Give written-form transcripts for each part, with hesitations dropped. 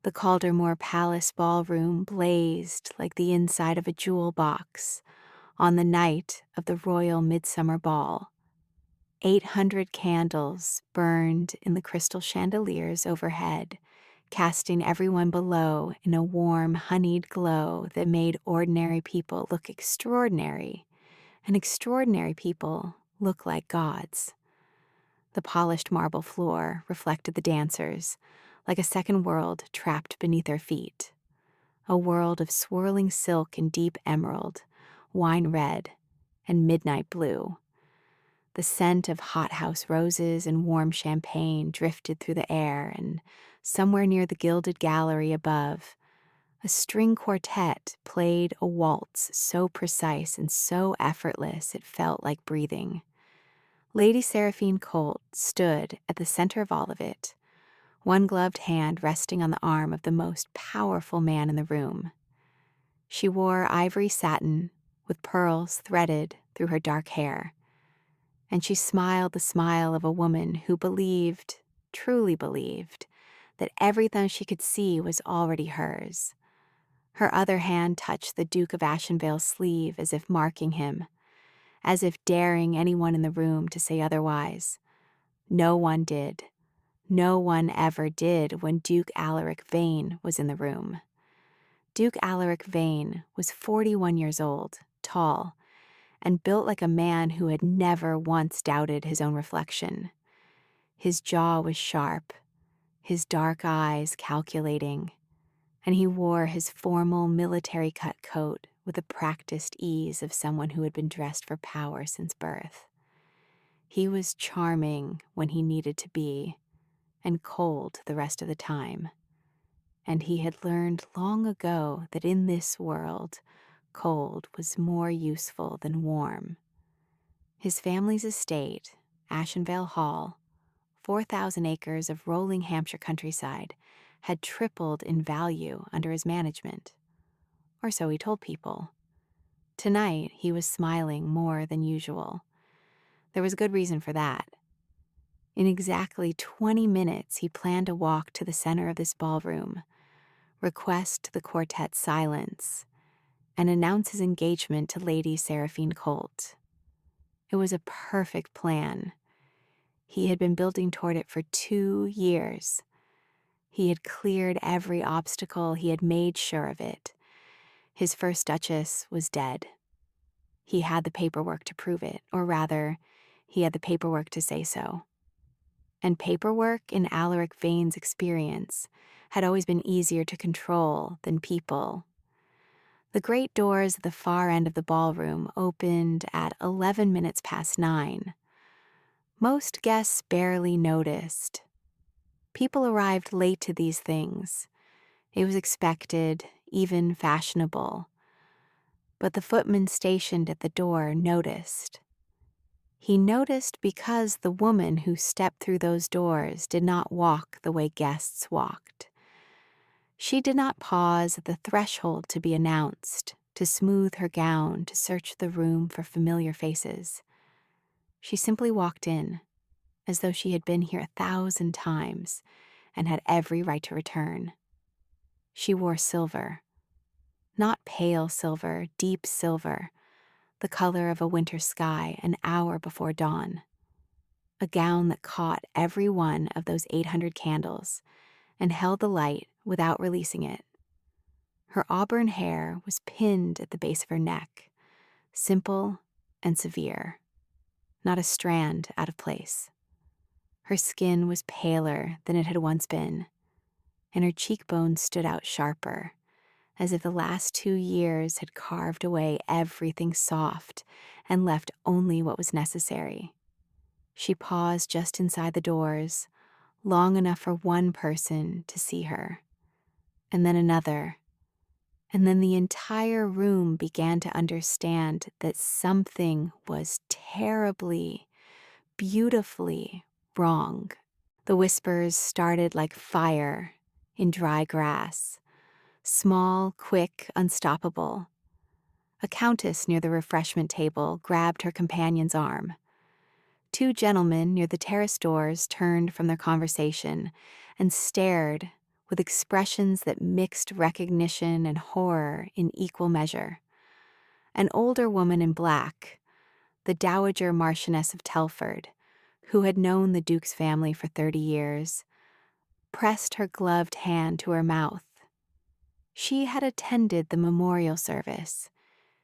The Caldermore Palace ballroom blazed like the inside of a jewel box on the night of the royal midsummer ball. 800 candles burned in the crystal chandeliers overhead, casting everyone below in a warm, honeyed glow that made ordinary people look extraordinary, and extraordinary people look like gods. The polished marble floor reflected the dancers, like a second world trapped beneath their feet. A world of swirling silk and deep emerald, wine red, and midnight blue. The scent of hothouse roses and warm champagne drifted through the air, and somewhere near the gilded gallery above, a string quartet played a waltz so precise and so effortless it felt like breathing. Lady Seraphine Colt stood at the center of all of it, one gloved hand resting on the arm of the most powerful man in the room. She wore ivory satin with pearls threaded through her dark hair, and she smiled the smile of a woman who believed, truly believed, that everything she could see was already hers. Her other hand touched the Duke of Ashenvale's sleeve as if marking him, as if daring anyone in the room to say otherwise. No one did. No one ever did when Duke Alaric Vane was in the room. Duke Alaric Vane was 41 years old, tall, and built like a man who had never once doubted his own reflection. His jaw was sharp, his dark eyes calculating, and he wore his formal military-cut coat with the practiced ease of someone who had been dressed for power since birth. He was charming when he needed to be, and cold the rest of the time. And he had learned long ago that in this world, cold was more useful than warm. His family's estate, Ashenvale Hall, 4,000 acres of rolling Hampshire countryside, had tripled in value under his management. Or so he told people. Tonight, he was smiling more than usual. There was good reason for that. In exactly 20 minutes, he planned to walk to the center of this ballroom, request the quartet's silence, and announce his engagement to Lady Seraphine Colt. It was a perfect plan. He had been building toward it for 2 years. He had cleared every obstacle. He had made sure of it. His first Duchess was dead. He had the paperwork to prove it, or rather, he had the paperwork to say so. And paperwork, in Alaric Vane's experience, had always been easier to control than people. The great doors at the far end of the ballroom opened at 11 minutes past 9. Most guests barely noticed. People arrived late to these things. It was expected, even fashionable. But the footman stationed at the door noticed. He noticed because the woman who stepped through those doors did not walk the way guests walked. She did not pause at the threshold to be announced, to smooth her gown, to search the room for familiar faces. She simply walked in, as though she had been here 1,000 times and had every right to return. She wore silver. Not pale silver, deep silver, the color of a winter sky an hour before dawn. A gown that caught every one of those 800 candles and held the light without releasing it. Her auburn hair was pinned at the base of her neck, simple and severe, not a strand out of place. Her skin was paler than it had once been, and her cheekbones stood out sharper, as if the last 2 years had carved away everything soft and left only what was necessary. She paused just inside the doors, long enough for one person to see her, and then another, and then the entire room began to understand that something was terribly, beautifully wrong. The whispers started like fire in dry grass, small, quick, unstoppable. A countess near the refreshment table grabbed her companion's arm. 2 gentlemen near the terrace doors turned from their conversation and stared with expressions that mixed recognition and horror in equal measure. An older woman in black, the Dowager Marchioness of Telford, who had known the Duke's family for 30 years, pressed her gloved hand to her mouth. She had attended the memorial service.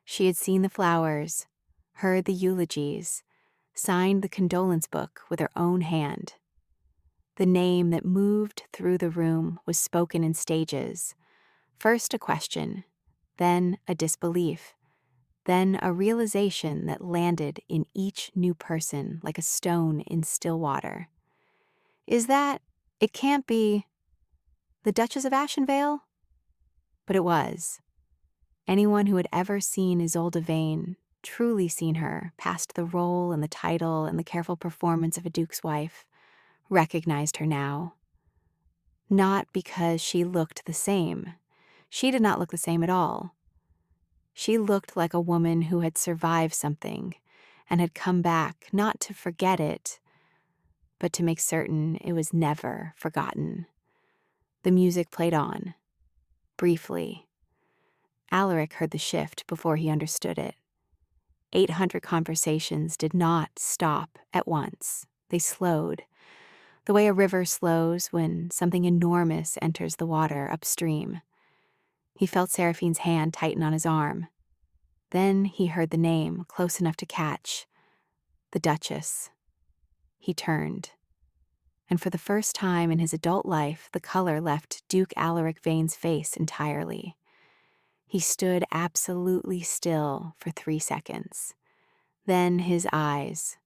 She had seen the flowers, heard the eulogies, signed the condolence book with her own hand. The name that moved through the room was spoken in stages. First a question, then a disbelief, then a realization that landed in each new person like a stone in still water. It can't be the Duchess of Ashenvale? But it was. Anyone who had ever seen Isolde Vane, truly seen her, past the role and the title and the careful performance of a duke's wife, recognized her now. Not because she looked the same. She did not look the same at all. She looked like a woman who had survived something and had come back not to forget it, but to make certain it was never forgotten. The music played on, briefly. Alaric heard the shift before he understood it. 800 conversations did not stop at once. They slowed, the way a river slows when something enormous enters the water upstream. He felt Seraphine's hand tighten on his arm. Then he heard the name, close enough to catch. The Duchess. He turned. And for the first time in his adult life, the color left Duke Alaric Vane's face entirely. He stood absolutely still for 3 seconds. Then his eyes,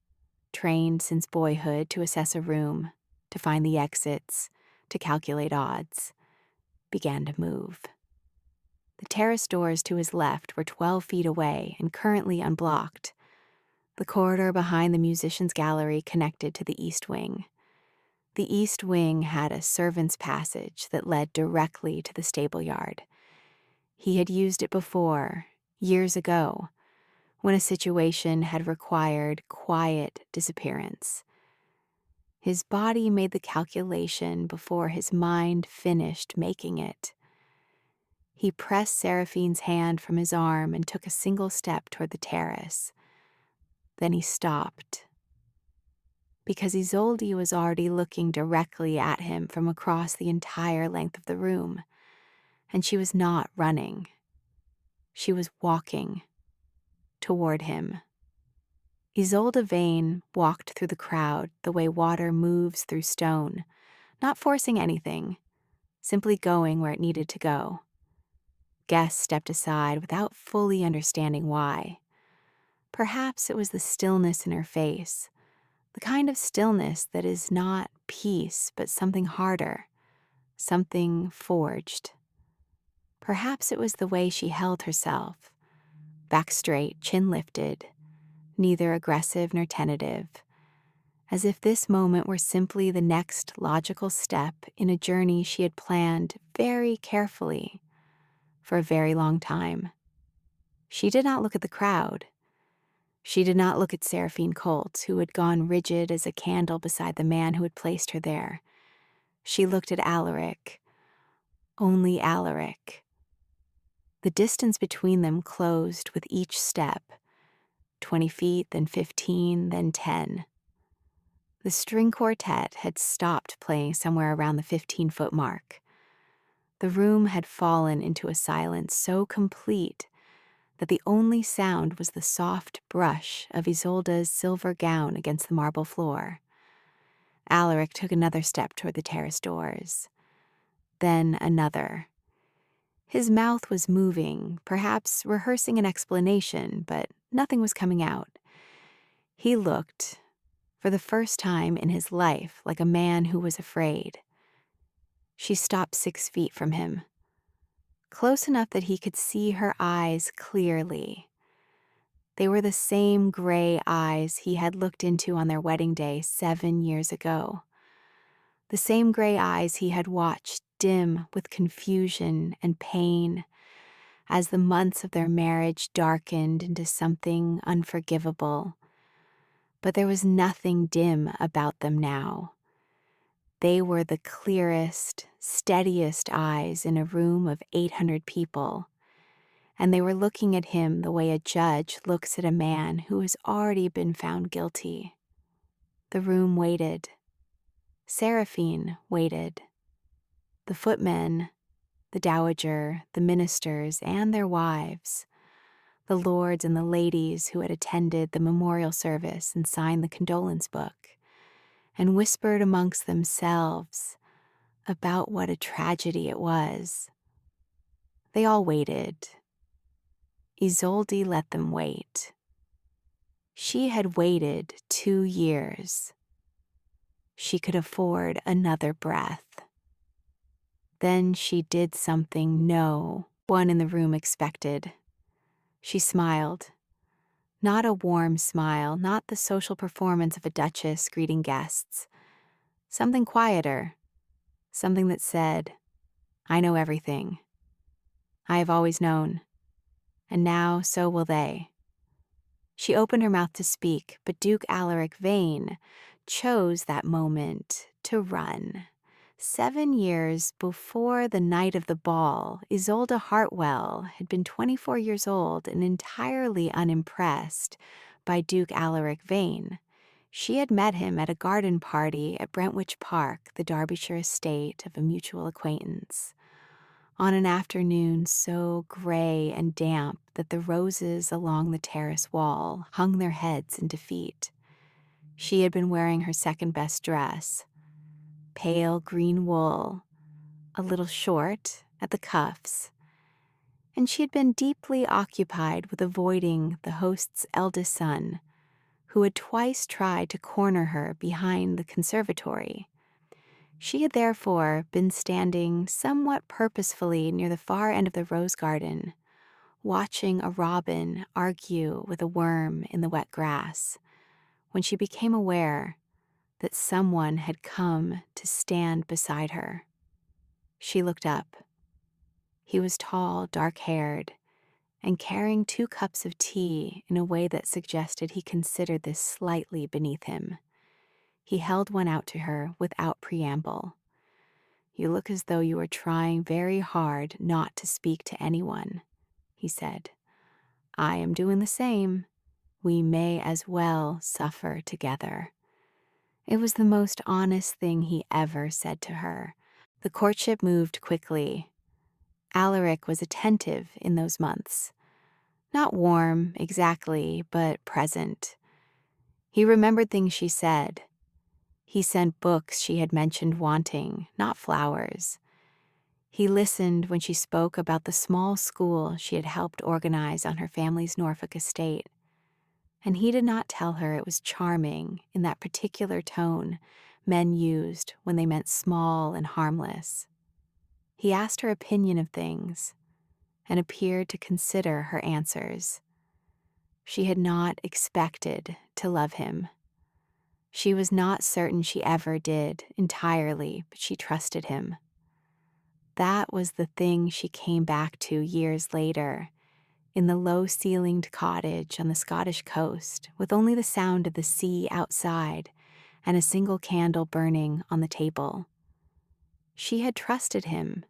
trained since boyhood to assess a room, to find the exits, to calculate odds, began to move. The terrace doors to his left were 12 feet away and currently unblocked. The corridor behind the musicians' gallery connected to the east wing. The east wing had a servants' passage that led directly to the stable yard. He had used it before, years ago, when a situation had required quiet disappearance. His body made the calculation before his mind finished making it. He pressed Seraphine's hand from his arm and took a single step toward the terrace. Then he stopped, because Isolde was already looking directly at him from across the entire length of the room, and she was not running. She was walking toward him. Isolde Vane walked through the crowd the way water moves through stone, not forcing anything, simply going where it needed to go. Guests stepped aside without fully understanding why. Perhaps it was the stillness in her face, the kind of stillness that is not peace but something harder, something forged. Perhaps it was the way she held herself, back straight, chin lifted, neither aggressive nor tentative, as if this moment were simply the next logical step in a journey she had planned very carefully for a very long time. She did not look at the crowd. She did not look at Seraphine Colt, who had gone rigid as a candle beside the man who had placed her there. She looked at Alaric, only Alaric. The distance between them closed with each step, 20 feet, then 15, then 10. The string quartet had stopped playing somewhere around the 15-foot mark. The room had fallen into a silence so complete that the only sound was the soft brush of Isolde's silver gown against the marble floor. Alaric took another step toward the terrace doors. Then another. His mouth was moving, perhaps rehearsing an explanation, but nothing was coming out. He looked, for the first time in his life, like a man who was afraid. She stopped 6 feet from him, close enough that he could see her eyes clearly. They were the same gray eyes he had looked into on their wedding day 7 years ago. The same gray eyes he had watched dim with confusion and pain as the months of their marriage darkened into something unforgivable. But there was nothing dim about them now. They were the clearest, steadiest eyes in a room of 800 people, and they were looking at him the way a judge looks at a man who has already been found guilty. The room waited. Seraphine waited. The footmen, the dowager, the ministers, and their wives, the lords and the ladies who had attended the memorial service and signed the condolence book, and whispered amongst themselves about what a tragedy it was. They all waited. Isolde let them wait. She had waited 2 years. She could afford another breath. Then she did something no one in the room expected. She smiled. Not a warm smile, not the social performance of a duchess greeting guests. Something quieter. Something that said, I know everything. I have always known. And now so will they. She opened her mouth to speak, but Duke Alaric Vane chose that moment to run. 7 years before the night of the ball, Isolde Hartwell had been 24 years old and entirely unimpressed by Duke Alaric Vane. She had met him at a garden party at Brentwich Park, the Derbyshire estate of a mutual acquaintance, on an afternoon so gray and damp that the roses along the terrace wall hung their heads in defeat. She had been wearing her second-best dress, pale green wool, a little short at the cuffs, and she had been deeply occupied with avoiding the host's eldest son, who had twice tried to corner her behind the conservatory. She had therefore been standing somewhat purposefully near the far end of the rose garden, watching a robin argue with a worm in the wet grass, when she became aware that someone had come to stand beside her. She looked up. He was tall, dark-haired, and carrying 2 cups of tea in a way that suggested he considered this slightly beneath him. He held one out to her without preamble. You look as though you are trying very hard not to speak to anyone, he said. I am doing the same. We may as well suffer together. It was the most honest thing he ever said to her. The courtship moved quickly. Alaric was attentive in those months. Not warm, exactly, but present. He remembered things she said. He sent books she had mentioned wanting, not flowers. He listened when she spoke about the small school she had helped organize on her family's Norfolk estate. And he did not tell her it was charming in that particular tone men used when they meant small and harmless. He asked her opinion of things and appeared to consider her answers. She had not expected to love him. She was not certain she ever did entirely, but she trusted him. That was the thing she came back to years later, in the low-ceilinged cottage on the Scottish coast, with only the sound of the sea outside and a single candle burning on the table. She had trusted him.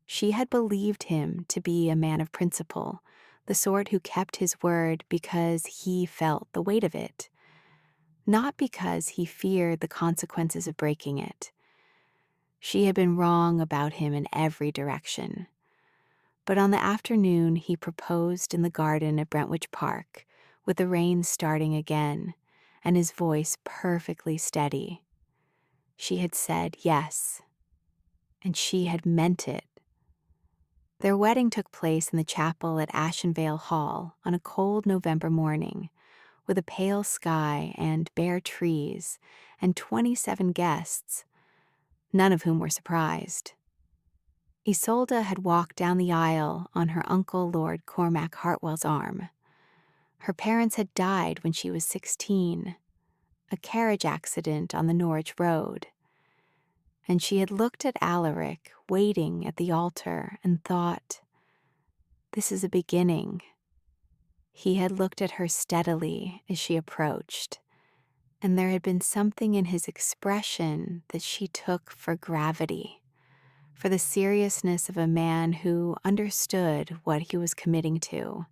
She had believed him to be a man of principle, the sort who kept his word because he felt the weight of it, not because he feared the consequences of breaking it. She had been wrong about him in every direction. But on the afternoon he proposed in the garden at Brentwich Park, with the rain starting again, and his voice perfectly steady, she had said yes, and she had meant it. Their wedding took place in the chapel at Ashenvale Hall on a cold November morning, with a pale sky and bare trees and 27 guests, none of whom were surprised. Isolde had walked down the aisle on her uncle Lord Cormac Hartwell's arm. Her parents had died when she was 16, a carriage accident on the Norwich Road, and she had looked at Alaric waiting at the altar and thought, this is a beginning. He had looked at her steadily as she approached, and there had been something in his expression that she took for gravity. for the seriousness of a man who understood what he was committing to.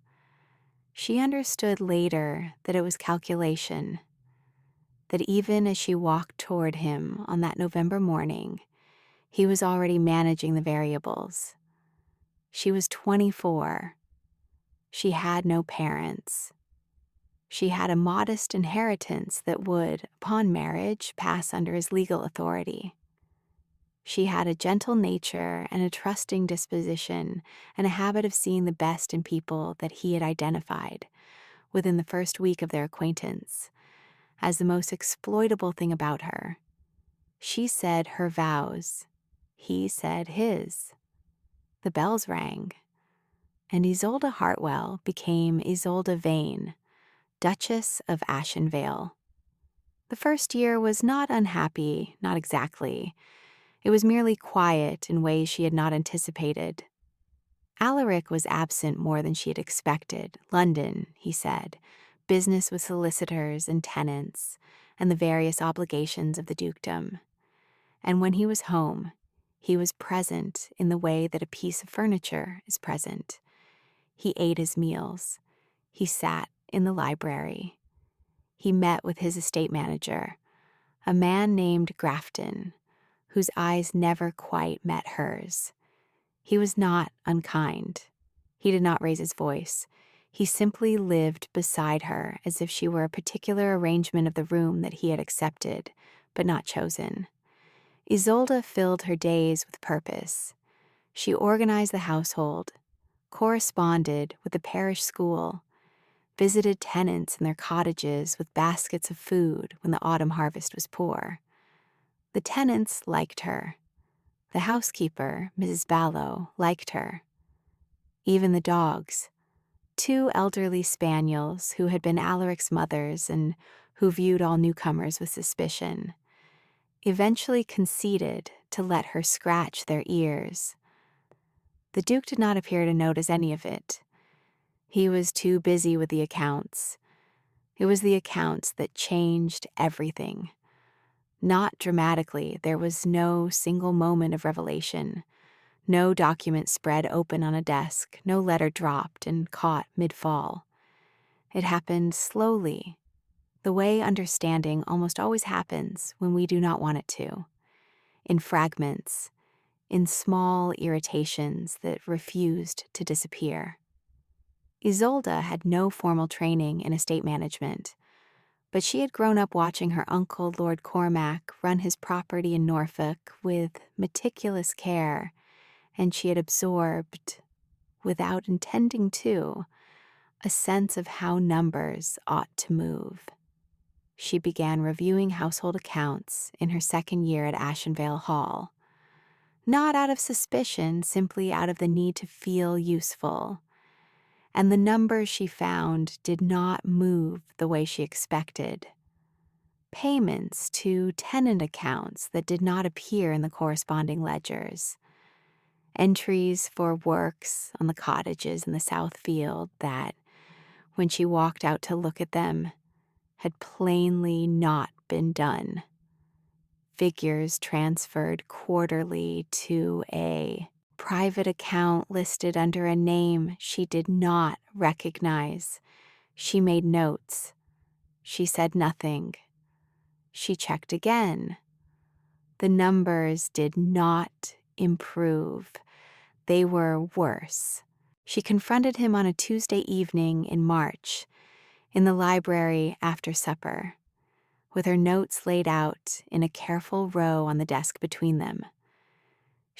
She understood later that it was calculation, that even as she walked toward him on that November morning, he was already managing the variables. She was 24. She had no parents. She had a modest inheritance that would, upon marriage, pass under his legal authority. She had a gentle nature and a trusting disposition and a habit of seeing the best in people that he had identified, within the first week of their acquaintance, as the most exploitable thing about her. She said her vows. He said his. The bells rang, and Isolde Hartwell became Isolde Vane, Duchess of Ashenvale. The first year was not unhappy, not exactly. It was merely quiet in ways she had not anticipated. Alaric was absent more than she had expected. London, he said, business with solicitors and tenants, and the various obligations of the dukedom. And when he was home, he was present in the way that a piece of furniture is present. He ate his meals. He sat in the library. He met with his estate manager, a man named Grafton, whose eyes never quite met hers. He was not unkind. He did not raise his voice. He simply lived beside her as if she were a particular arrangement of the room that he had accepted, but not chosen. Isolde filled her days with purpose. She organized the household, corresponded with the parish school, visited tenants in their cottages with baskets of food when the autumn harvest was poor. The tenants liked her. The housekeeper, Mrs. Ballow, liked her. Even the dogs, two elderly spaniels who had been Alaric's mothers and who viewed all newcomers with suspicion, eventually conceded to let her scratch their ears. The Duke did not appear to notice any of it. He was too busy with the accounts. It was the accounts that changed everything. Not dramatically, there was no single moment of revelation, no document spread open on a desk, no letter dropped and caught mid-fall. It happened slowly, the way understanding almost always happens when we do not want it to, in fragments, in small irritations that refused to disappear. Isolde had no formal training in estate management, but she had grown up watching her uncle, Lord Cormac, run his property in Norfolk with meticulous care, and she had absorbed, without intending to, a sense of how numbers ought to move. She began reviewing household accounts in her second year at Ashenvale Hall, not out of suspicion, simply out of the need to feel useful. And the numbers she found did not move the way she expected. Payments to tenant accounts that did not appear in the corresponding ledgers. Entries for works on the cottages in the South Field that, when she walked out to look at them, had plainly not been done. Figures transferred quarterly to a private account listed under a name she did not recognize. She made notes. She said nothing. She checked again. The numbers did not improve. They were worse. She confronted him on a Tuesday evening in March, in the library after supper, with her notes laid out in a careful row on the desk between them.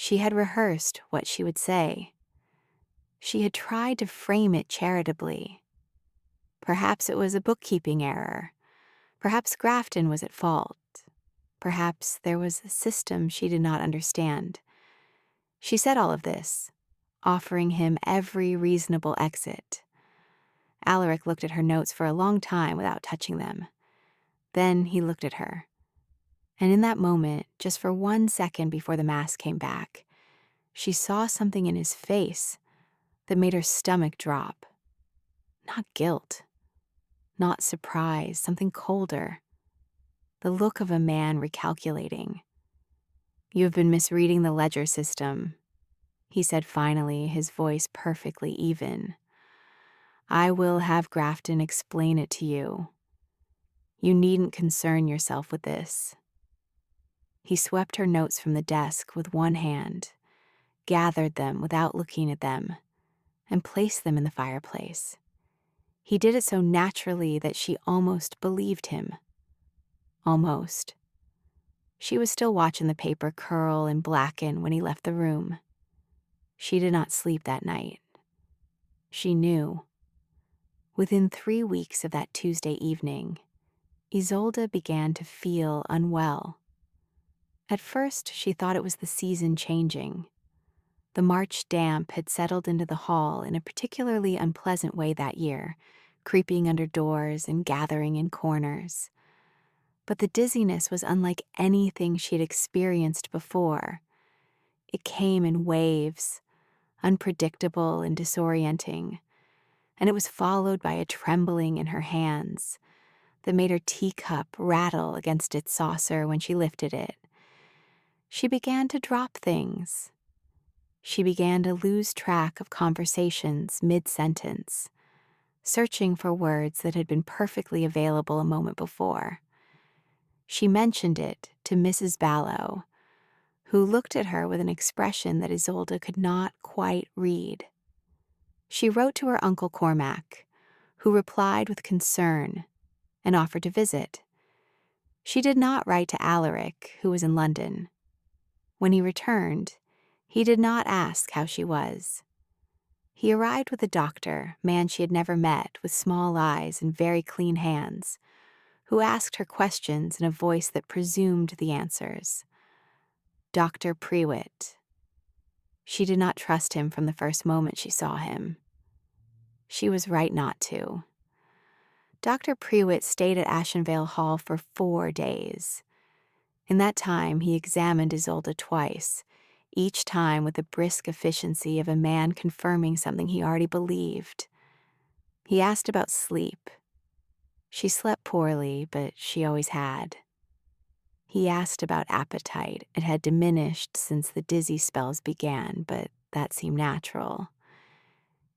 She had rehearsed what she would say. She had tried to frame it charitably. Perhaps it was a bookkeeping error. Perhaps Grafton was at fault. Perhaps there was a system she did not understand. She said all of this, offering him every reasonable exit. Alaric looked at her notes for a long time without touching them. Then he looked at her. And in that moment, just for 1 second before the mask came back, she saw something in his face that made her stomach drop. Not guilt, not surprise, something colder. The look of a man recalculating. You have been misreading the ledger system, he said finally, his voice perfectly even. I will have Grafton explain it to you. You needn't concern yourself with this. He swept her notes from the desk with one hand, gathered them without looking at them, and placed them in the fireplace. He did it so naturally that she almost believed him. Almost. She was still watching the paper curl and blacken when he left the room. She did not sleep that night. She knew. Within 3 weeks of that Tuesday evening, Isolde began to feel unwell. At first, she thought it was the season changing. The March damp had settled into the hall in a particularly unpleasant way that year, creeping under doors and gathering in corners. But the dizziness was unlike anything she had experienced before. It came in waves, unpredictable and disorienting, and it was followed by a trembling in her hands that made her teacup rattle against its saucer when she lifted it. She began to drop things. She began to lose track of conversations mid-sentence, searching for words that had been perfectly available a moment before. She mentioned it to Mrs. Ballow, who looked at her with an expression that Isolde could not quite read. She wrote to her Uncle Cormac, who replied with concern and offered to visit. She did not write to Alaric, who was in London. When he returned, he did not ask how she was. He arrived with a doctor, man she had never met, with small eyes and very clean hands, who asked her questions in a voice that presumed the answers. Dr. Prewitt. She did not trust him from the first moment she saw him. She was right not to. Dr. Prewitt stayed at Ashenvale Hall for 4 days. In that time, he examined Isolde twice, each time with the brisk efficiency of a man confirming something he already believed. He asked about sleep. She slept poorly, but she always had. He asked about appetite. It had diminished since the dizzy spells began, but that seemed natural.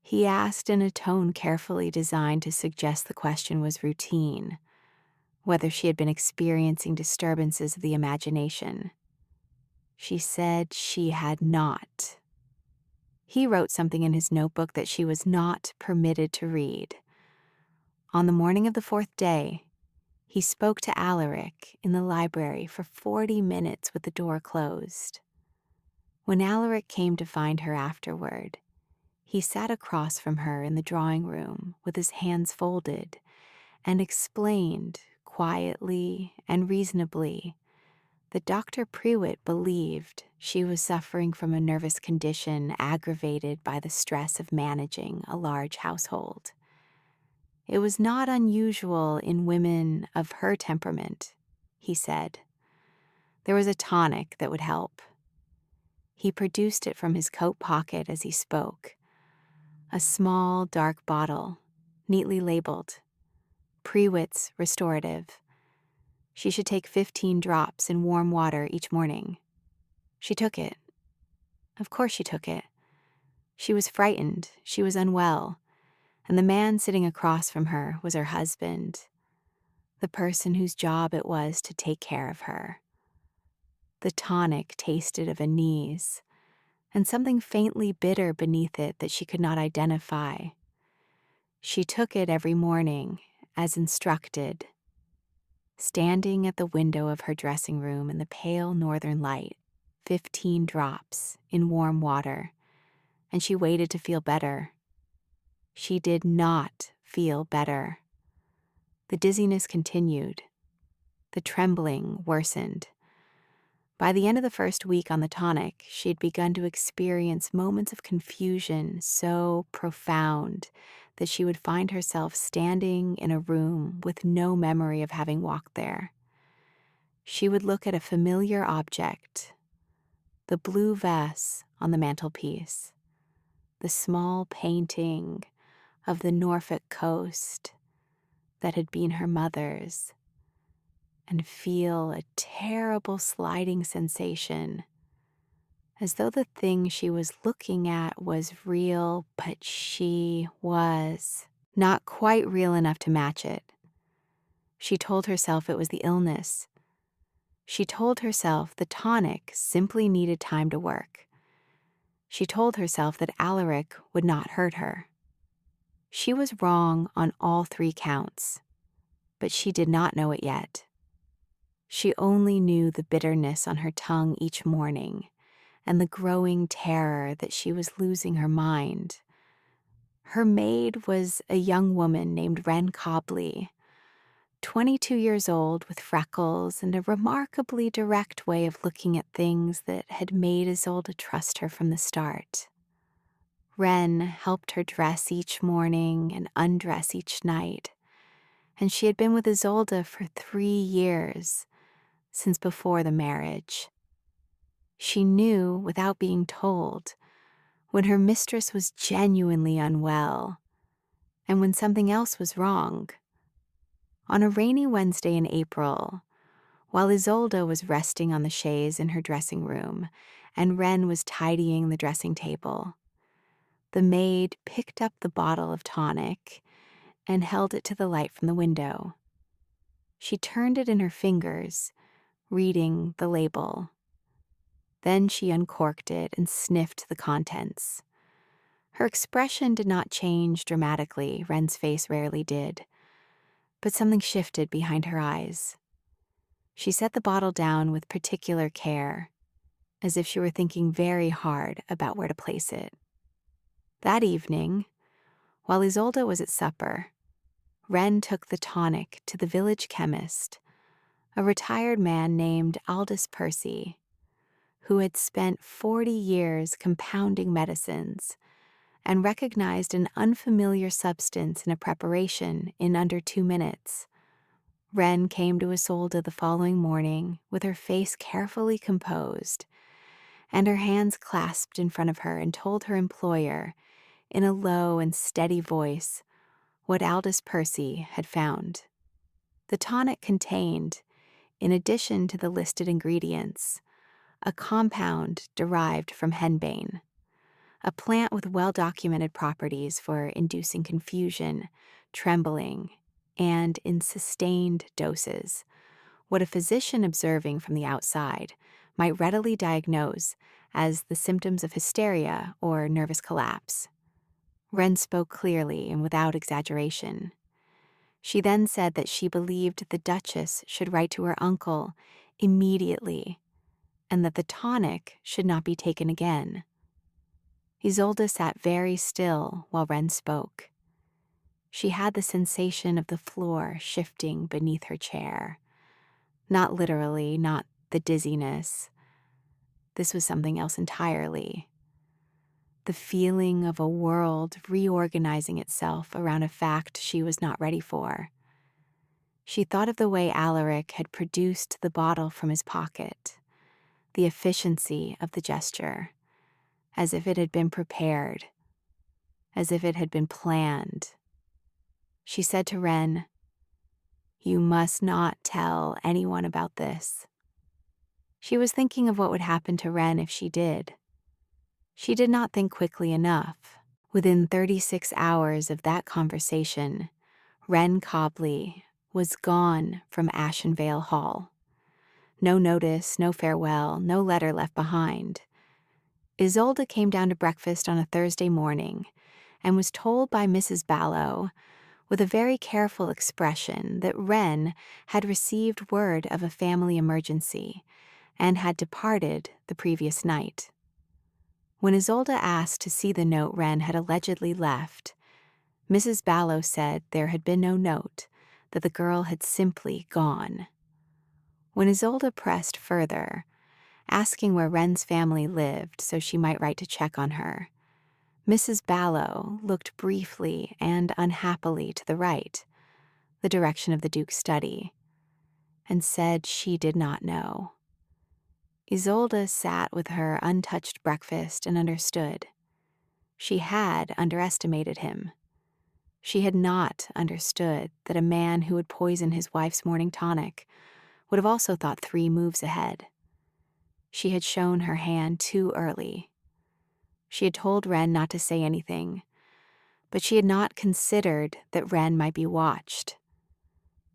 He asked in a tone carefully designed to suggest the question was routine, whether she had been experiencing disturbances of the imagination. She said she had not. He wrote something in his notebook that she was not permitted to read. On the morning of the 4th day, he spoke to Alaric in the library for 40 minutes with the door closed. When Alaric came to find her afterward, he sat across from her in the drawing room with his hands folded and explained quietly and reasonably that Dr. Prewitt believed she was suffering from a nervous condition aggravated by the stress of managing a large household. It was not unusual in women of her temperament, he said. There was a tonic that would help. He produced it from his coat pocket as he spoke. A small, dark bottle, neatly labeled. Prewitt's Restorative. She should take 15 drops in warm water each morning. She took it. Of course she took it. She was frightened. She was unwell. And the man sitting across from her was her husband, the person whose job it was to take care of her. The tonic tasted of anise, and something faintly bitter beneath it that she could not identify. She took it every morning, as instructed. Standing at the window of her dressing room in the pale northern light, 15 drops in warm water, and she waited to feel better. She did not feel better. The dizziness continued. The trembling worsened. By the end of the first week on the tonic, she had begun to experience moments of confusion so profound that she would find herself standing in a room with no memory of having walked there. She would look at a familiar object, the blue vase on the mantelpiece, the small painting of the Norfolk coast that had been her mother's, and feel a terrible sliding sensation, as though the thing she was looking at was real, but she was not quite real enough to match it. She told herself it was the illness. She told herself the tonic simply needed time to work. She told herself that Alaric would not hurt her. She was wrong on all 3 counts, but she did not know it yet. She only knew the bitterness on her tongue each morning and the growing terror that she was losing her mind. Her maid was a young woman named Wren Cobley, 22 years old with freckles and a remarkably direct way of looking at things that had made Isolde trust her from the start. Wren helped her dress each morning and undress each night, and she had been with Isolde for 3 years, since before the marriage. She knew, without being told, when her mistress was genuinely unwell, and when something else was wrong. On a rainy Wednesday in April, while Isolde was resting on the chaise in her dressing room, and Wren was tidying the dressing table, the maid picked up the bottle of tonic and held it to the light from the window. She turned it in her fingers, reading the label. Then she uncorked it and sniffed the contents. Her expression did not change dramatically, Wren's face rarely did, but something shifted behind her eyes. She set the bottle down with particular care, as if she were thinking very hard about where to place it. That evening, while Isolde was at supper, Wren took the tonic to the village chemist, a retired man named Aldous Percy, who had spent 40 years compounding medicines and recognized an unfamiliar substance in a preparation in under 2 minutes. Wren came to Isolde the following morning with her face carefully composed and her hands clasped in front of her, and told her employer, in a low and steady voice, what Aldous Percy had found. The tonic contained, in addition to the listed ingredients, a compound derived from henbane, a plant with well-documented properties for inducing confusion, trembling, and, in sustained doses, what a physician observing from the outside might readily diagnose as the symptoms of hysteria or nervous collapse. Wren spoke clearly and without exaggeration. She then said that she believed the Duchess should write to her uncle immediately, and that the tonic should not be taken again. Isolde sat very still while Wren spoke. She had the sensation of the floor shifting beneath her chair. Not literally, not the dizziness. This was something else entirely. The feeling of a world reorganizing itself around a fact she was not ready for. She thought of the way Alaric had produced the bottle from his pocket, the efficiency of the gesture, as if it had been prepared, as if it had been planned. She said to Wren, "You must not tell anyone about this." She was thinking of what would happen to Wren if she did. She did not think quickly enough. Within 36 hours of that conversation, Wren Cobley was gone from Ashenvale Hall. No notice, no farewell, no letter left behind. Isolde came down to breakfast on a Thursday morning and was told by Mrs. Ballow, with a very careful expression, that Wren had received word of a family emergency and had departed the previous night. When Isolde asked to see the note Wren had allegedly left, Mrs. Ballow said there had been no note, that the girl had simply gone. When Isolde pressed further, asking where Wren's family lived so she might write to check on her, Mrs. Ballow looked briefly and unhappily to the right, the direction of the Duke's study, and said she did not know. Isolde sat with her untouched breakfast and understood. She had underestimated him. She had not understood that a man who would poison his wife's morning tonic would have also thought 3 moves ahead. She had shown her hand too early. She had told Wren not to say anything, but she had not considered that Wren might be watched.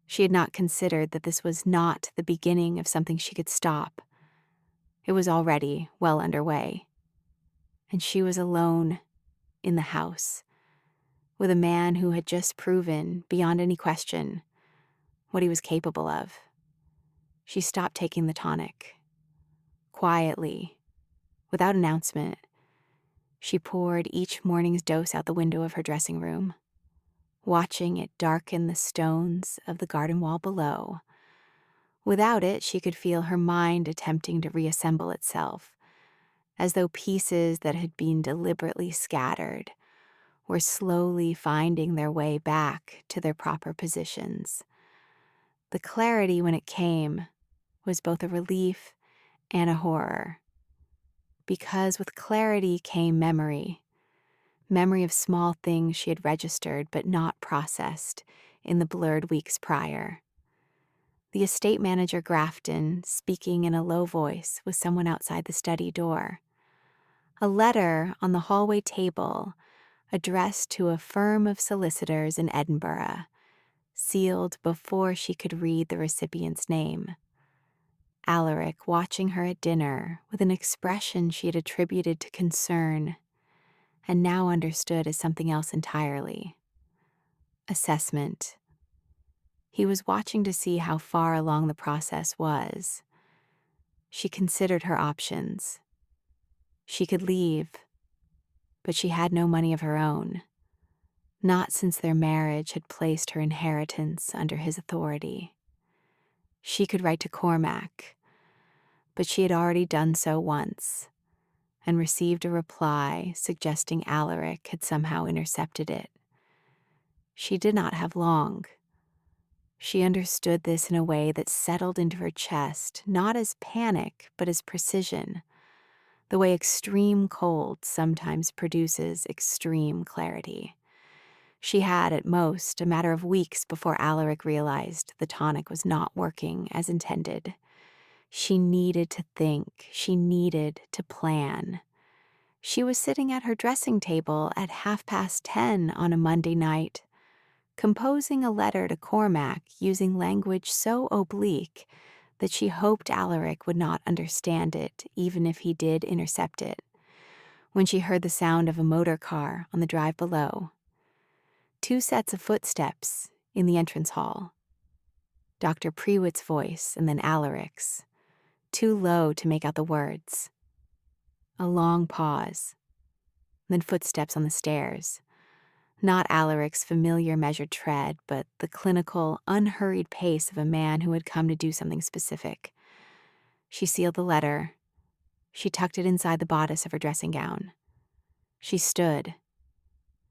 She had not considered that this was not the beginning of something she could stop. It was already well underway. And she was alone in the house with a man who had just proven, beyond any question, what he was capable of. She stopped taking the tonic. Quietly, without announcement, she poured each morning's dose out the window of her dressing room, watching it darken the stones of the garden wall below. Without it, she could feel her mind attempting to reassemble itself, as though pieces that had been deliberately scattered were slowly finding their way back to their proper positions. The clarity, when it came, was both a relief and a horror. Because with clarity came memory of small things she had registered but not processed in the blurred weeks prior. The estate manager Grafton speaking in a low voice with someone outside the study door. A letter on the hallway table addressed to a firm of solicitors in Edinburgh, sealed before she could read the recipient's name. Alaric watching her at dinner with an expression she had attributed to concern and now understood as something else entirely. Assessment. He was watching to see how far along the process was. She considered her options. She could leave, but she had no money of her own, not since their marriage had placed her inheritance under his authority. She could write to Cormac, but she had already done so once and received a reply suggesting Alaric had somehow intercepted it. She did not have long. She understood this in a way that settled into her chest, not as panic, but as precision, the way extreme cold sometimes produces extreme clarity. She had, at most, a matter of weeks before Alaric realized the tonic was not working as intended. She needed to think. She needed to plan. She was sitting at her dressing table at 10:30 on a Monday night, composing a letter to Cormac using language so oblique that she hoped Alaric would not understand it, even if he did intercept it, when she heard the sound of a motor car on the drive below. 2 sets of footsteps in the entrance hall. Dr. Prewitt's voice and then Alaric's, too low to make out the words. A long pause, then footsteps on the stairs. Not Alaric's familiar measured tread, but the clinical, unhurried pace of a man who had come to do something specific. She sealed the letter. She tucked it inside the bodice of her dressing gown. She stood.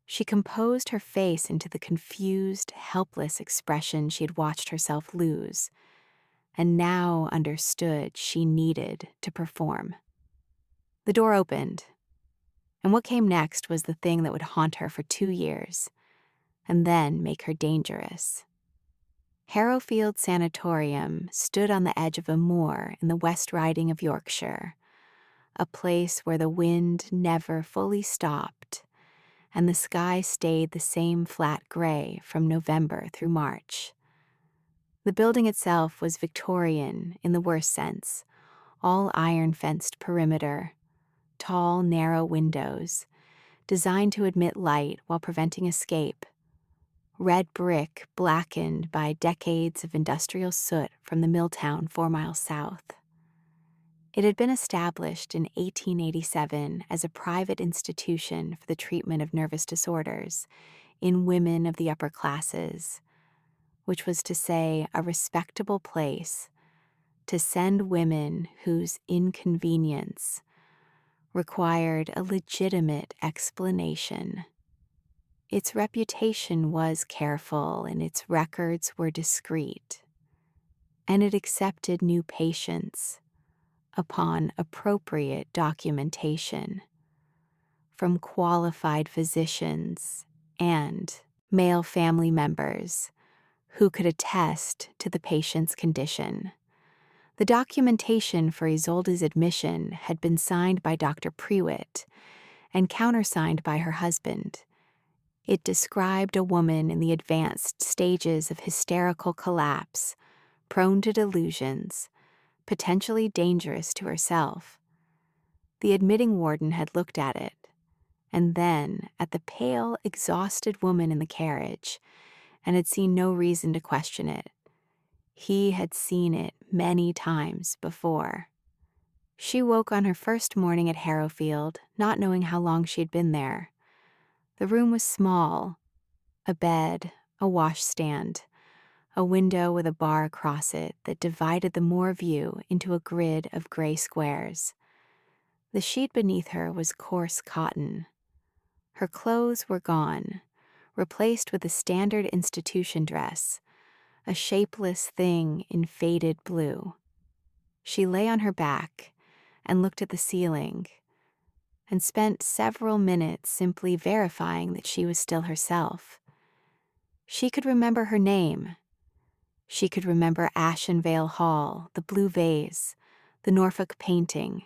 She composed her face into the confused, helpless expression she had watched herself lose, and now understood she needed to perform. The door opened, and what came next was the thing that would haunt her for 2 years, and then make her dangerous. Harrowfield Sanatorium stood on the edge of a moor in the West Riding of Yorkshire, a place where the wind never fully stopped, and the sky stayed the same flat gray from November through March. The building itself was Victorian in the worst sense, all iron-fenced perimeter, tall, narrow windows, designed to admit light while preventing escape, red brick blackened by decades of industrial soot from the mill town 4 miles south. It had been established in 1887 as a private institution for the treatment of nervous disorders in women of the upper classes, which was to say a respectable place to send women whose inconvenience required a legitimate explanation. Its reputation was careful and its records were discreet, and it accepted new patients upon appropriate documentation from qualified physicians and male family members who could attest to the patient's condition. The documentation for Isolde's admission had been signed by Dr. Prewitt and countersigned by her husband. It described a woman in the advanced stages of hysterical collapse, prone to delusions, potentially dangerous to herself. The admitting warden had looked at it, and then at the pale, exhausted woman in the carriage, and had seen no reason to question it. He had seen it many times before. She woke on her first morning at Harrowfield, not knowing how long she had been there. The room was small: a bed, a washstand, a window with a bar across it that divided the moor view into a grid of gray squares. The sheet beneath her was coarse cotton. Her clothes were gone, replaced with a standard institution dress, a shapeless thing in faded blue. She lay on her back and looked at the ceiling, and spent several minutes simply verifying that she was still herself. She could remember her name. She could remember Ashenvale Hall, the blue vase, the Norfolk painting.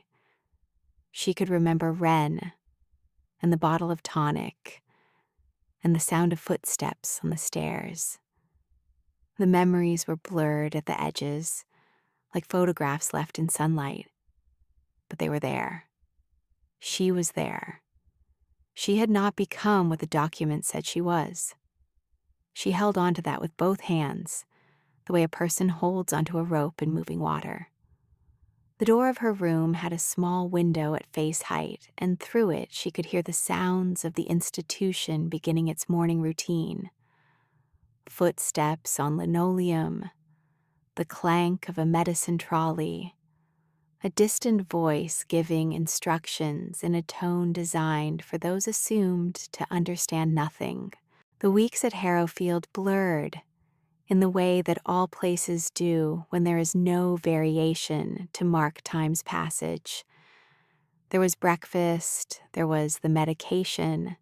She could remember Wren and the bottle of tonic and the sound of footsteps on the stairs. The memories were blurred at the edges, like photographs left in sunlight, but they were there. She was there. She had not become what the document said she was. She held on to that with both hands, the way a person holds onto a rope in moving water. The door of her room had a small window at face height, and through it she could hear the sounds of the institution beginning its morning routine. Footsteps on linoleum, the clank of a medicine trolley, a distant voice giving instructions in a tone designed for those assumed to understand nothing. The weeks at Harrowfield blurred in the way that all places do when there is no variation to mark time's passage. There was breakfast, there was the medication.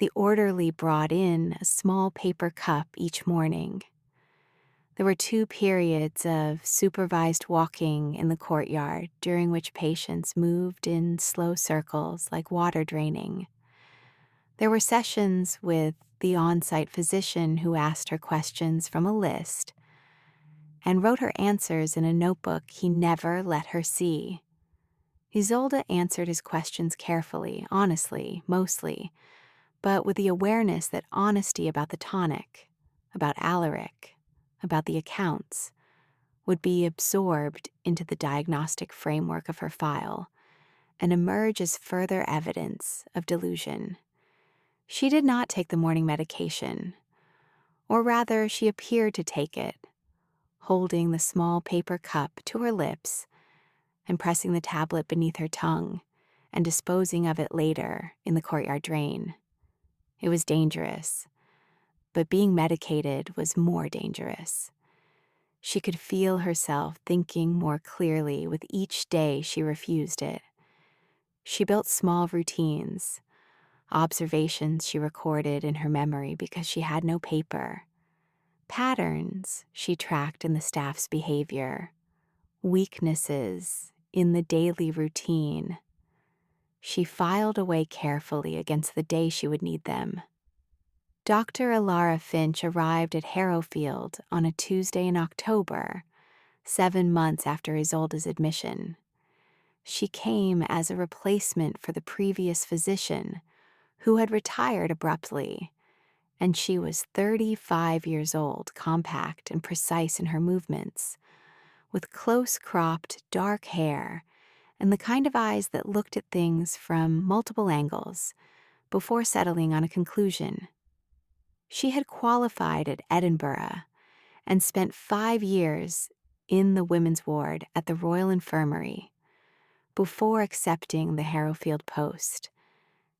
The orderly brought in a small paper cup each morning. There were 2 periods of supervised walking in the courtyard, during which patients moved in slow circles like water draining. There were sessions with the on-site physician who asked her questions from a list and wrote her answers in a notebook he never let her see. Isolde answered his questions carefully, honestly, mostly, but with the awareness that honesty about the tonic, about Alaric, about the accounts, would be absorbed into the diagnostic framework of her file and emerge as further evidence of delusion. She did not take the morning medication, or rather, she appeared to take it, holding the small paper cup to her lips and pressing the tablet beneath her tongue and disposing of it later in the courtyard drain. It was dangerous, but being medicated was more dangerous. She could feel herself thinking more clearly with each day she refused it. She built small routines, observations she recorded in her memory because she had no paper, patterns she tracked in the staff's behavior, weaknesses in the daily routine. She filed away carefully against the day she would need them. Dr. Alara Finch arrived at Harrowfield on a Tuesday in October, 7 months after Isolde's admission. She came as a replacement for the previous physician, who had retired abruptly, and she was 35 years old, compact and precise in her movements, with close-cropped, dark hair and the kind of eyes that looked at things from multiple angles before settling on a conclusion. She had qualified at Edinburgh and spent 5 years in the women's ward at the Royal Infirmary before accepting the Harrowfield post,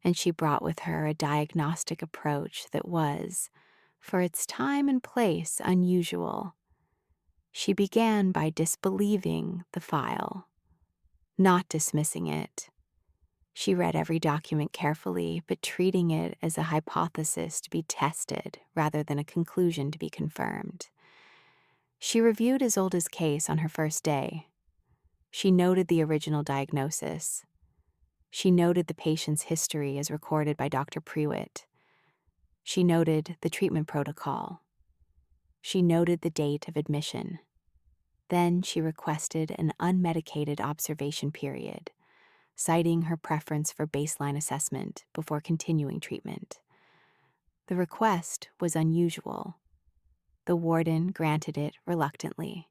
and she brought with her a diagnostic approach that was, for its time and place, unusual. She began by disbelieving the file, not dismissing it. She read every document carefully, but treating it as a hypothesis to be tested rather than a conclusion to be confirmed. She reviewed Isolde's case on her first day. She noted the original diagnosis. She noted the patient's history as recorded by Dr. Prewitt. She noted the treatment protocol. She noted the date of admission. Then she requested an unmedicated observation period, citing her preference for baseline assessment before continuing treatment. The request was unusual. The warden granted it reluctantly.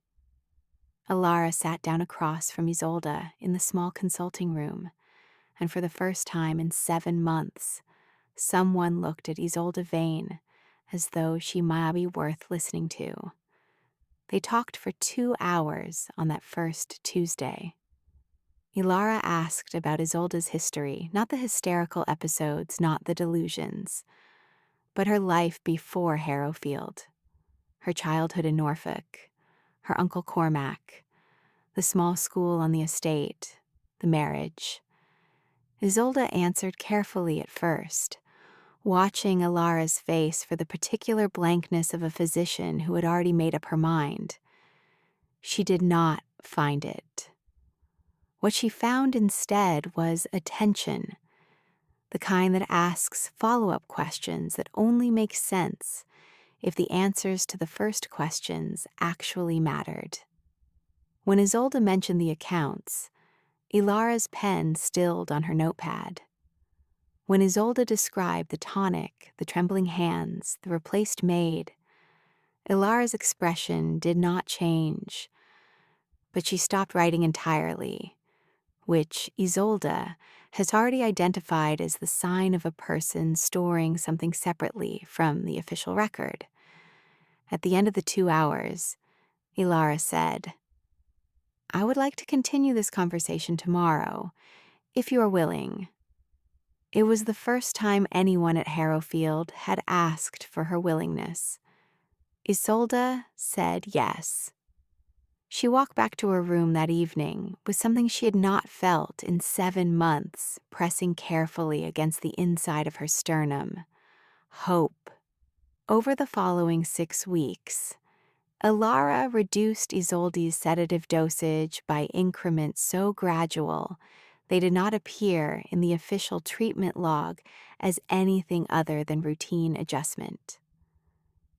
Alara sat down across from Isolde in the small consulting room, and for the first time in 7 months, someone looked at Isolde Vane as though she might be worth listening to. They talked for 2 hours on that first Tuesday. Ilara asked about Isolde's history, not the hysterical episodes, not the delusions, but her life before Harrowfield, her childhood in Norfolk, her Uncle Cormac, the small school on the estate, the marriage. Isolde answered carefully at first, watching Alara's face for the particular blankness of a physician who had already made up her mind. She did not find it. What she found instead was attention, the kind that asks follow-up questions that only make sense if the answers to the first questions actually mattered. When Isolde mentioned the accounts, Ilara's pen stilled on her notepad. When Isolde described the tonic, the trembling hands, the replaced maid, Ilara's expression did not change, but she stopped writing entirely, which Isolde has already identified as the sign of a person storing something separately from the official record. At the end of the 2 hours, Ilara said, "I would like to continue this conversation tomorrow, if you are willing." It was the first time anyone at Harrowfield had asked for her willingness. Isolde said yes. She walked back to her room that evening with something she had not felt in 7 months pressing carefully against the inside of her sternum: hope. Over the following 6 weeks, Ilara reduced Isolde's sedative dosage by increments so gradual they did not appear in the official treatment log as anything other than routine adjustment.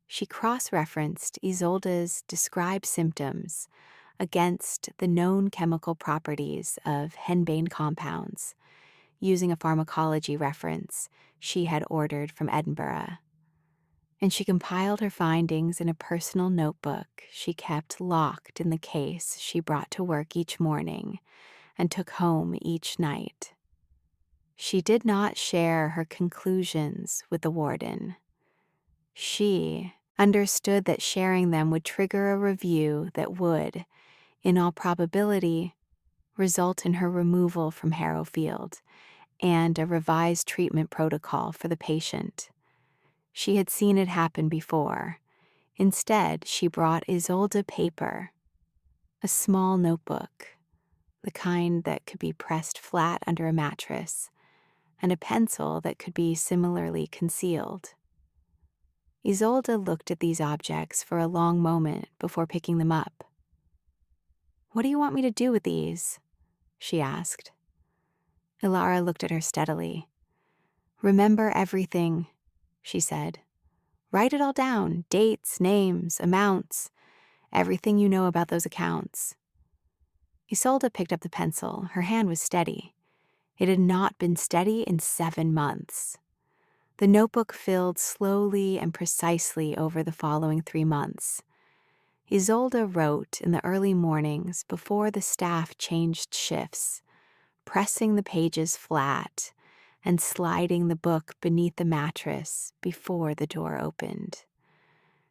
She cross-referenced Isolde's described symptoms against the known chemical properties of henbane compounds, using a pharmacology reference she had ordered from Edinburgh. And she compiled her findings in a personal notebook she kept locked in the case she brought to work each morning and took home each night. She did not share her conclusions with the warden. She understood that sharing them would trigger a review that would, in all probability, result in her removal from Harrowfield and a revised treatment protocol for the patient. She had seen it happen before. Instead, she brought Isolde paper, a small notebook, the kind that could be pressed flat under a mattress, and a pencil that could be similarly concealed. Isolde looked at these objects for a long moment before picking them up. "What do you want me to do with these?" she asked. Ilara looked at her steadily. "Remember everything," she said. "Write it all down, dates, names, amounts, everything you know about those accounts." Isolde picked up the pencil. Her hand was steady. It had not been steady in 7 months. The notebook filled slowly and precisely over the following 3 months. Isolde wrote in the early mornings before the staff changed shifts, pressing the pages flat and sliding the book beneath the mattress before the door opened.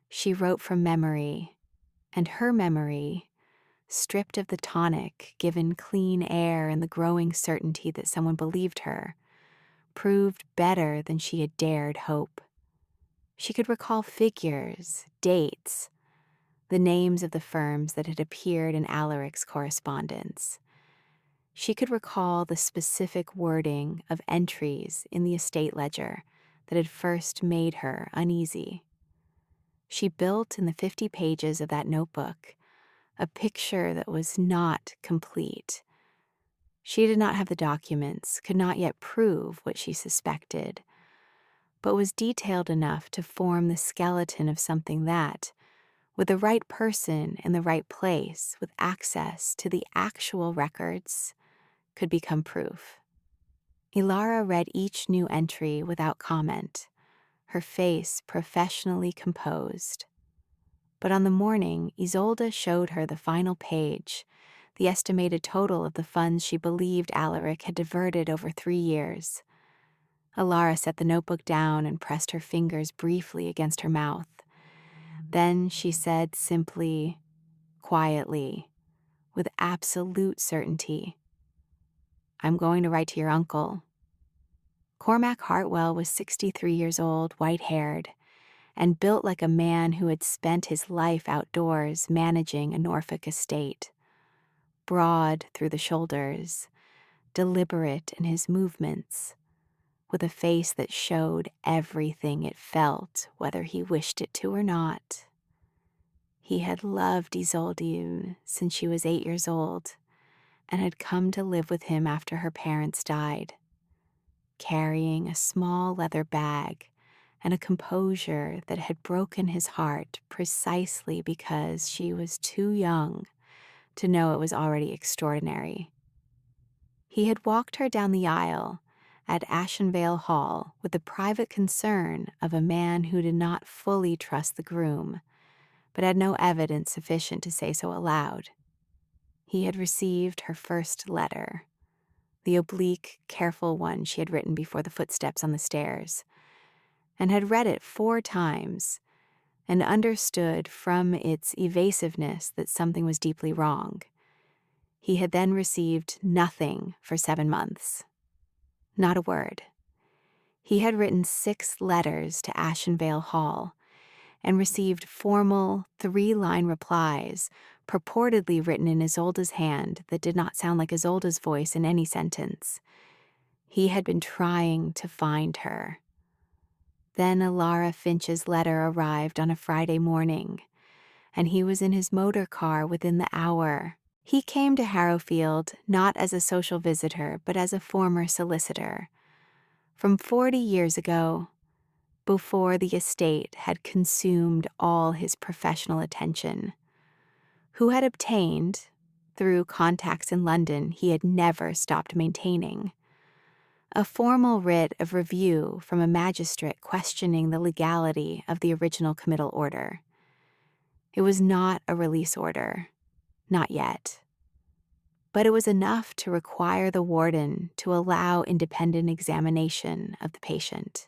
She wrote from memory, and her memory, stripped of the tonic, given clean air and the growing certainty that someone believed her, proved better than she had dared hope. She could recall figures, dates, the names of the firms that had appeared in Alaric's correspondence. She could recall the specific wording of entries in the estate ledger that had first made her uneasy. She built in the 50 pages of that notebook a picture that was not complete. She did not have the documents, could not yet prove what she suspected, but was detailed enough to form the skeleton of something that, with the right person in the right place, with access to the actual records, could become proof. Ilara read each new entry without comment, her face professionally composed. But on the morning Isolde showed her the final page, the estimated total of the funds she believed Alaric had diverted over 3 years. Ilara set the notebook down and pressed her fingers briefly against her mouth. Then she said simply, quietly, with absolute certainty, "I'm going to write to your uncle." Cormac Hartwell was 63 years old, white-haired, and built like a man who had spent his life outdoors managing a Norfolk estate. Broad through the shoulders, deliberate in his movements, with a face that showed everything it felt, whether he wished it to or not. He had loved Isolde since she was 8 years old and had come to live with him after her parents died, carrying a small leather bag and a composure that had broken his heart precisely because she was too young to know it was already extraordinary. He had walked her down the aisle at Ashenvale Hall with the private concern of a man who did not fully trust the groom, but had no evidence sufficient to say so aloud. He had received her first letter, the oblique, careful one she had written before the footsteps on the stairs, and had read it 4 times and understood from its evasiveness that something was deeply wrong. He had then received nothing for 7 months. Not a word. He had written 6 letters to Ashenvale Hall and received formal 3-line replies, purportedly written in Isolde's hand that did not sound like Isolde's voice in any sentence. He had been trying to find her. Then Ilara Finch's letter arrived on a Friday morning, and he was in his motor car within the hour. He came to Harrowfield not as a social visitor, but as a former solicitor. From 40 years ago, before the estate had consumed all his professional attention, who had obtained, through contacts in London he had never stopped maintaining, a formal writ of review from a magistrate questioning the legality of the original committal order. It was not a release order, not yet. But it was enough to require the warden to allow independent examination of the patient.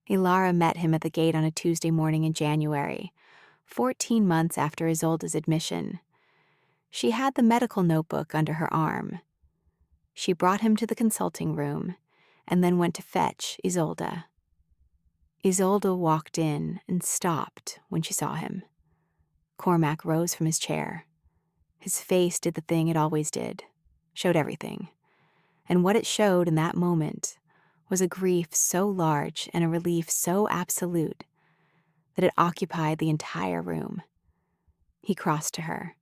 Ilara met him at the gate on a Tuesday morning in January, 14 months after Isolde's admission. She had the medical notebook under her arm. She brought him to the consulting room and then went to fetch Isolde. Isolde walked in and stopped when she saw him. Cormac rose from his chair. His face did the thing it always did, showed everything. And what it showed in that moment was a grief so large and a relief so absolute that it occupied the entire room. He crossed to her.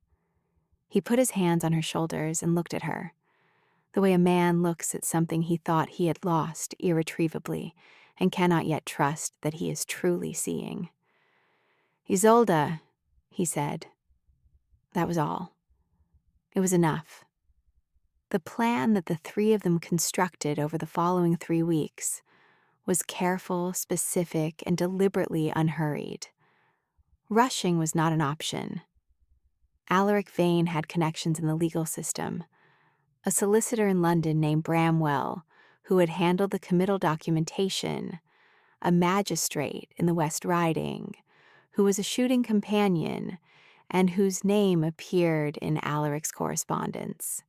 He put his hands on her shoulders and looked at her, the way a man looks at something he thought he had lost irretrievably and cannot yet trust that he is truly seeing. "Isolde," he said. That was all. It was enough. The plan that the 3 of them constructed over the following 3 weeks was careful, specific, and deliberately unhurried. Rushing was not an option. Alaric Vane had connections in the legal system. A solicitor in London named Bramwell, who had handled the committal documentation, a magistrate in the West Riding, who was a shooting companion, and whose name appeared in Alaric's correspondence.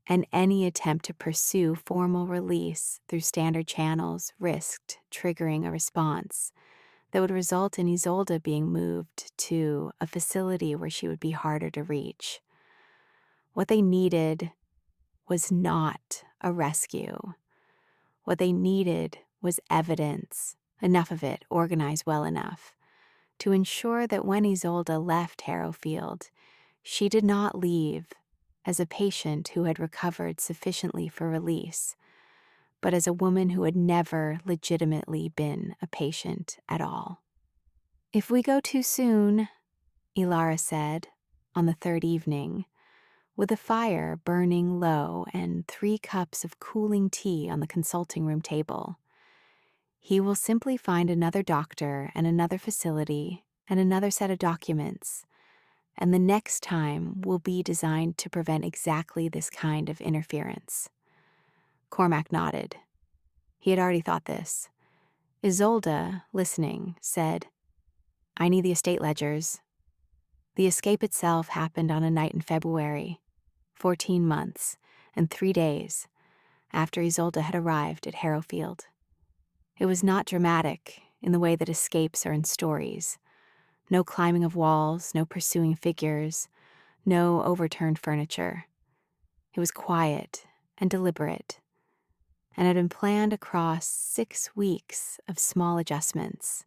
And any attempt to pursue formal release through standard channels risked triggering a response that would result in Isolde being moved to a facility where she would be harder to reach. What they needed was not a rescue. What they needed was evidence, enough of it organized well enough, to ensure that when Isolde left Harrowfield, She did not leave as a patient who had recovered sufficiently for release, but as a woman who had never legitimately been a patient at all. "If we go too soon," Ilara said, on the third evening, with a fire burning low and 3 cups of cooling tea on the consulting room table, "he will simply find another doctor and another facility and another set of documents, and the next time will be designed to prevent exactly this kind of interference." Cormac nodded. He had already thought this. Isolde, listening, said, "I need the estate ledgers." The escape itself happened on a night in February, 14 months and 3 days after Isolde had arrived at Harrowfield. It was not dramatic in the way that escapes are in stories. No climbing of walls, no pursuing figures, no overturned furniture. It was quiet and deliberate, and had been planned across 6 weeks of small adjustments.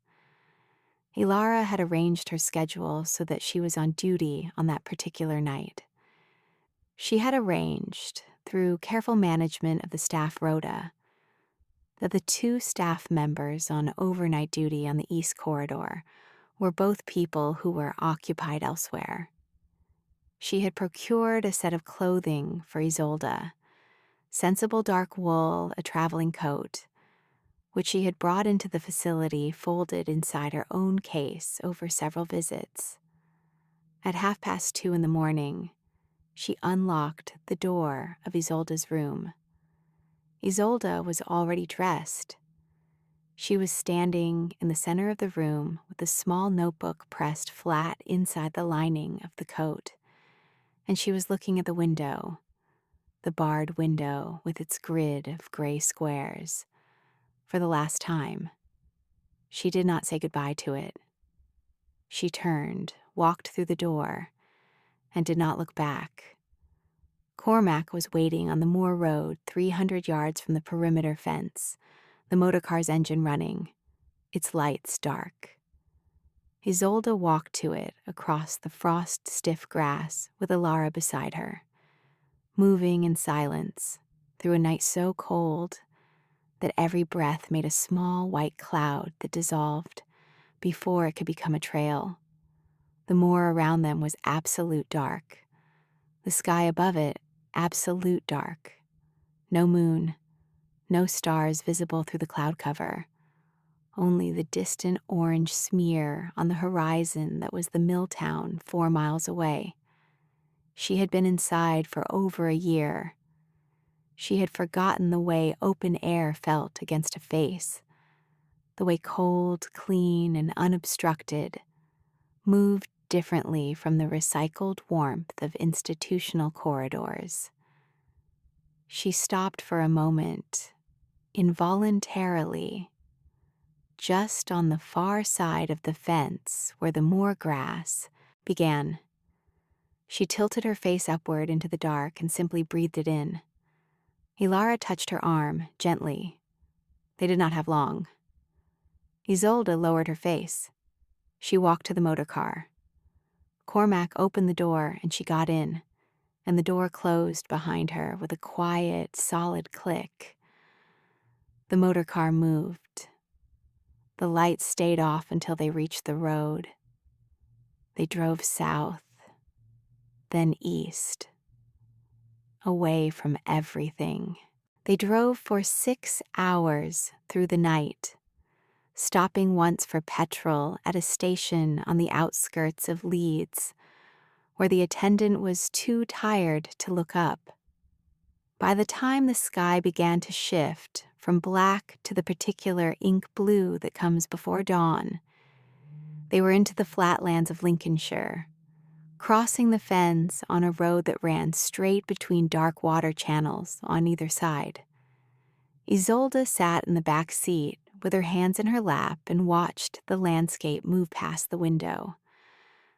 Ilara had arranged her schedule so that she was on duty on that particular night. She had arranged, through careful management of the staff rota, that the 2 staff members on overnight duty on the East Corridor were both people who were occupied elsewhere. She had procured a set of clothing for Isolde, sensible dark wool, a traveling coat, which she had brought into the facility folded inside her own case over several visits. At 2:30 in the morning, she unlocked the door of Isolde's room. Isolde was already dressed. She was standing in the center of the room with a small notebook pressed flat inside the lining of the coat, and she was looking at the window, the barred window with its grid of gray squares, for the last time. She did not say goodbye to it. She turned, walked through the door, and did not look back. Cormac was waiting on the moor road 300 yards from the perimeter fence, the motorcar's engine running, its lights dark. Isolde walked to it across the frost-stiff grass with Ilara beside her, moving in silence through a night so cold that every breath made a small white cloud that dissolved before it could become a trail. The moor around them was absolute dark. The sky above it, absolute dark. No moon, no stars visible through the cloud cover. Only the distant orange smear on the horizon that was the mill town 4 miles away. She had been inside for over a year. She had forgotten the way open air felt against a face, the way cold, clean, and unobstructed moved differently from the recycled warmth of institutional corridors. She stopped for a moment, involuntarily, just on the far side of the fence where the moor grass began. She tilted her face upward into the dark and simply breathed it in. Ilara touched her arm, gently. They did not have long. Isolde lowered her face. She walked to the motor car. Cormac opened the door and she got in, and the door closed behind her with a quiet, solid click. The motor car moved. The lights stayed off until they reached the road. They drove south, then east, away from everything. They drove for 6 hours through the night, stopping once for petrol at a station on the outskirts of Leeds, where the attendant was too tired to look up. By the time the sky began to shift from black to the particular ink blue that comes before dawn, they were into the flatlands of Lincolnshire, crossing the fens on a road that ran straight between dark water channels on either side. Isolde sat in the back seat with her hands in her lap and watched the landscape move past the window.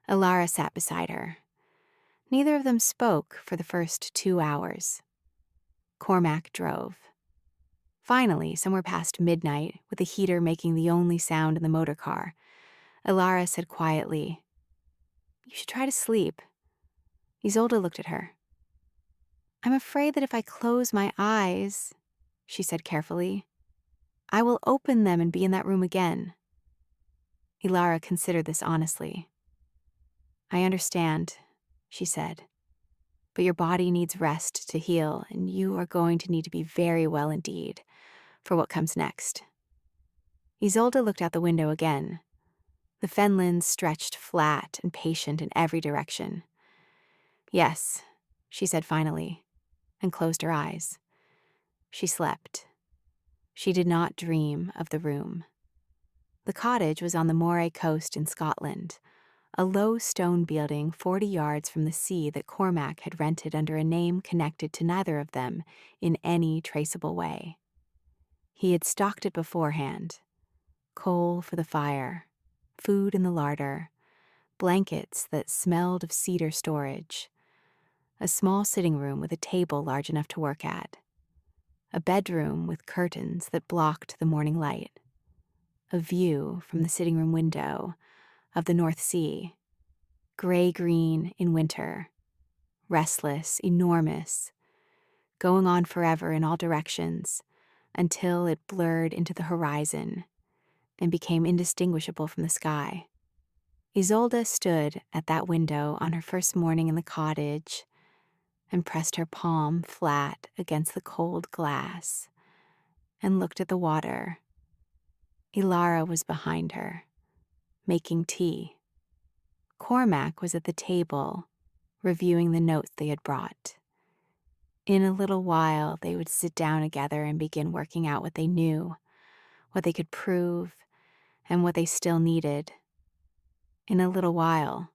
Ilara sat beside her. Neither of them spoke for the first 2 hours. Cormac drove. Finally, somewhere past midnight, with the heater making the only sound in the motor car, Ilara said quietly, "You should try to sleep." Isolde looked at her. "I'm afraid that if I close my eyes," she said carefully, "I will open them and be in that room again." Ilara considered this honestly. "I understand," she said, "but your body needs rest to heal, and you are going to need to be very well indeed for what comes next." Isolde looked out the window again. The fenlands stretched flat and patient in every direction. "Yes," she said finally, and closed her eyes. She slept. She did not dream of the room. The cottage was on the Moray coast in Scotland, a low stone building 40 yards from the sea that Cormac had rented under a name connected to neither of them in any traceable way. He had stocked it beforehand. Coal for the fire, food in the larder, blankets that smelled of cedar storage, a small sitting room with a table large enough to work at, a bedroom with curtains that blocked the morning light, a view from the sitting room window of the North Sea, gray-green in winter, restless, enormous, going on forever in all directions until it blurred into the horizon and became indistinguishable from the sky. Isolde stood at that window on her first morning in the cottage and pressed her palm flat against the cold glass and looked at the water. Ilara was behind her, making tea. Cormac was at the table, reviewing the notes they had brought. In a little while, they would sit down together and begin working out what they knew, what they could prove, and what they still needed. In a little while.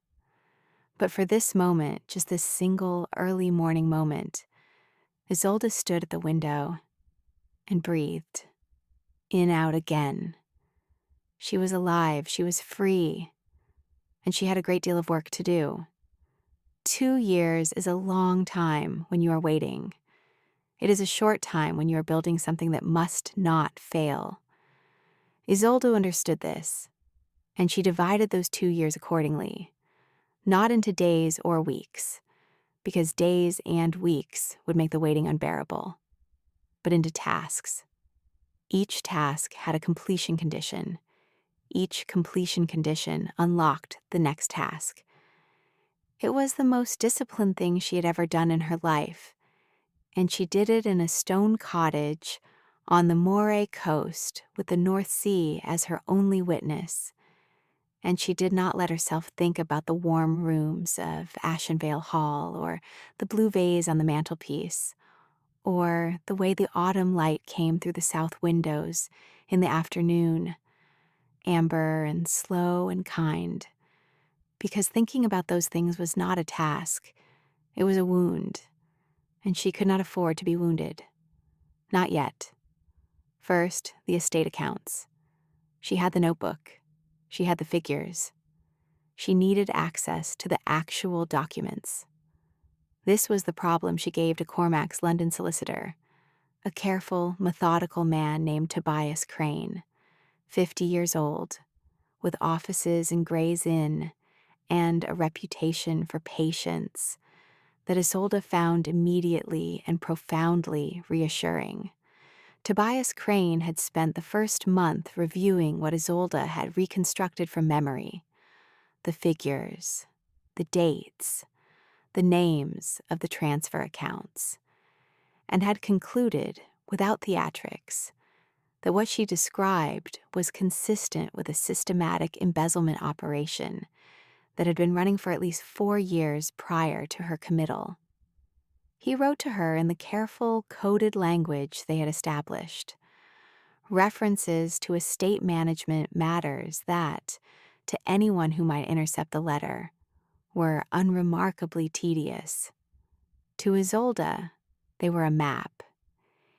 But for this moment, just this single early morning moment, Isolde stood at the window and breathed. In, out again. She was alive, she was free, and she had a great deal of work to do. 2 years is a long time when you are waiting. It is a short time when you are building something that must not fail. Isolde understood this, and she divided those 2 years accordingly, not into days or weeks, because days and weeks would make the waiting unbearable, but into tasks. Each task had a completion condition. Each completion condition unlocked the next task. It was the most disciplined thing she had ever done in her life, and she did it in a stone cottage on the Moray coast with the North Sea as her only witness. And she did not let herself think about the warm rooms of Ashenvale Hall or the blue vase on the mantelpiece, or the way the autumn light came through the south windows in the afternoon, amber and slow and kind, because thinking about those things was not a task, it was a wound, and she could not afford to be wounded. Not yet. First, the estate accounts. She had the notebook. She had the figures. She needed access to the actual documents. This was the problem she gave to Cormac's London solicitor, a careful, methodical man named Tobias Crane, 50 years old, with offices in Gray's Inn and a reputation for patience that Isolde found immediately and profoundly reassuring. Tobias Crane had spent the first month reviewing what Isolde had reconstructed from memory, the figures, the dates, the names of the transfer accounts, and had concluded, without theatrics, that what she described was consistent with a systematic embezzlement operation that had been running for at least 4 years prior to her committal. He wrote to her in the careful, coded language they had established, references to estate management matters that, to anyone who might intercept the letter, were unremarkably tedious. To Isolde, they were a map.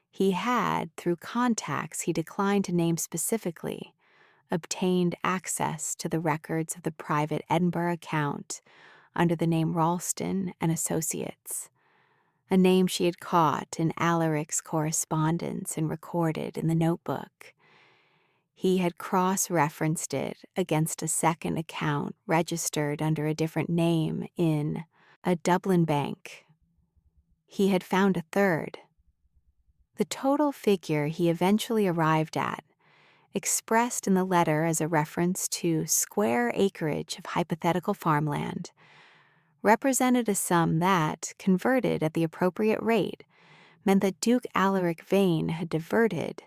He had, through contacts he declined to name specifically, obtained access to the records of the private Edinburgh account under the name Ralston and Associates, a name she had caught in Alaric's correspondence and recorded in the notebook. He had cross-referenced it against a second account registered under a different name in a Dublin bank. He had found a third. The total figure he eventually arrived at, expressed in the letter as a reference to square acreage of hypothetical farmland, represented a sum that, converted at the appropriate rate, meant that Duke Alaric Vane had diverted,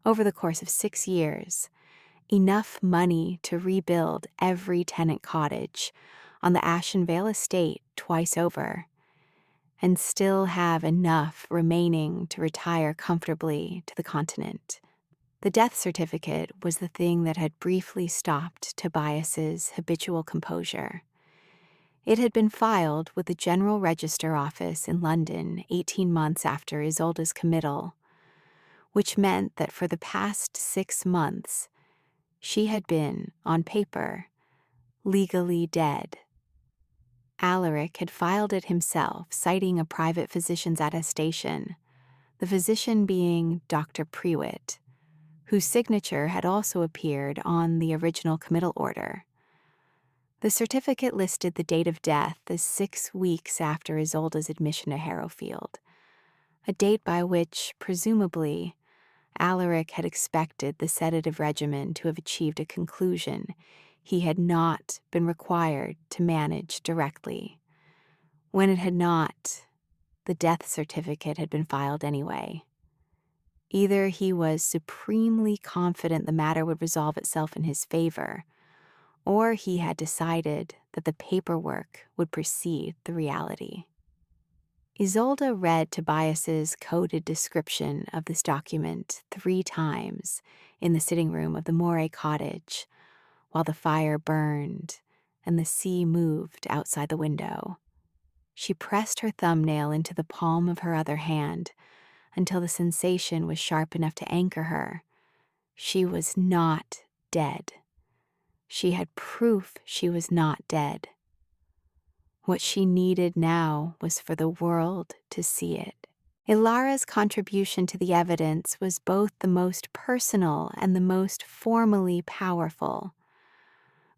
over the course of 6 years, enough money to rebuild every tenant cottage on the Ashenvale estate twice over, and still have enough remaining to retire comfortably to the continent. The death certificate was the thing that had briefly stopped Tobias's habitual composure. It had been filed with the General Register Office in London 18 months after Isolde's committal, which meant that for the past 6 months, she had been, on paper, legally dead. Alaric had filed it himself, citing a private physician's attestation, the physician being Dr. Prewitt, whose signature had also appeared on the original committal order. The certificate listed the date of death as 6 weeks after Isolde's admission to Harrowfield, a date by which, presumably, Alaric had expected the sedative regimen to have achieved a conclusion he had not been required to manage directly. When it had not, the death certificate had been filed anyway. Either he was supremely confident the matter would resolve itself in his favor, or he had decided that the paperwork would precede the reality. Isolde read Tobias's coded description of this document 3 times in the sitting room of the Moray cottage, while the fire burned and the sea moved outside the window. She pressed her thumbnail into the palm of her other hand until the sensation was sharp enough to anchor her. She was not dead. She had proof she was not dead. What she needed now was for the world to see it. Ilara's contribution to the evidence was both the most personal and the most formally powerful.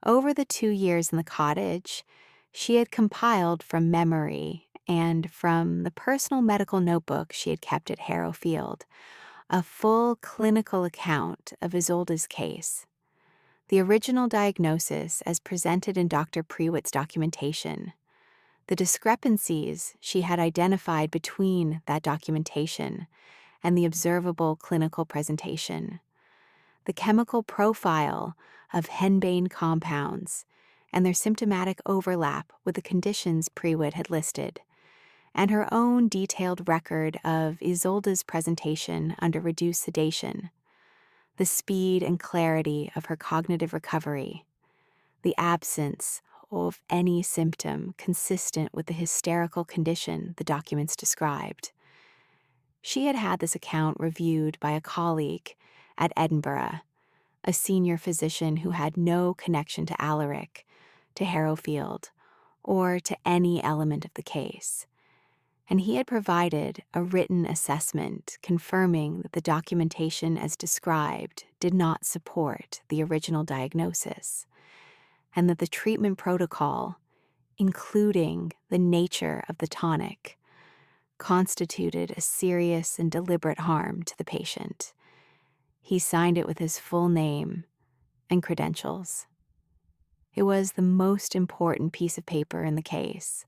Over the 2 years in the cottage, she had compiled from memory and from the personal medical notebook she had kept at Harrowfield a full clinical account of Isolde's case. The original diagnosis as presented in Dr. Prewitt's documentation, the discrepancies she had identified between that documentation and the observable clinical presentation, the chemical profile of henbane compounds and their symptomatic overlap with the conditions Prewitt had listed, and her own detailed record of Isolde's presentation under reduced sedation, the speed and clarity of her cognitive recovery, the absence of any symptom consistent with the hysterical condition the documents described. She had had this account reviewed by a colleague at Edinburgh, a senior physician who had no connection to Alaric, to Harrowfield, or to any element of the case, and he had provided a written assessment confirming that the documentation as described did not support the original diagnosis, and that the treatment protocol, including the nature of the tonic, constituted a serious and deliberate harm to the patient. He signed it with his full name and credentials. It was the most important piece of paper in the case.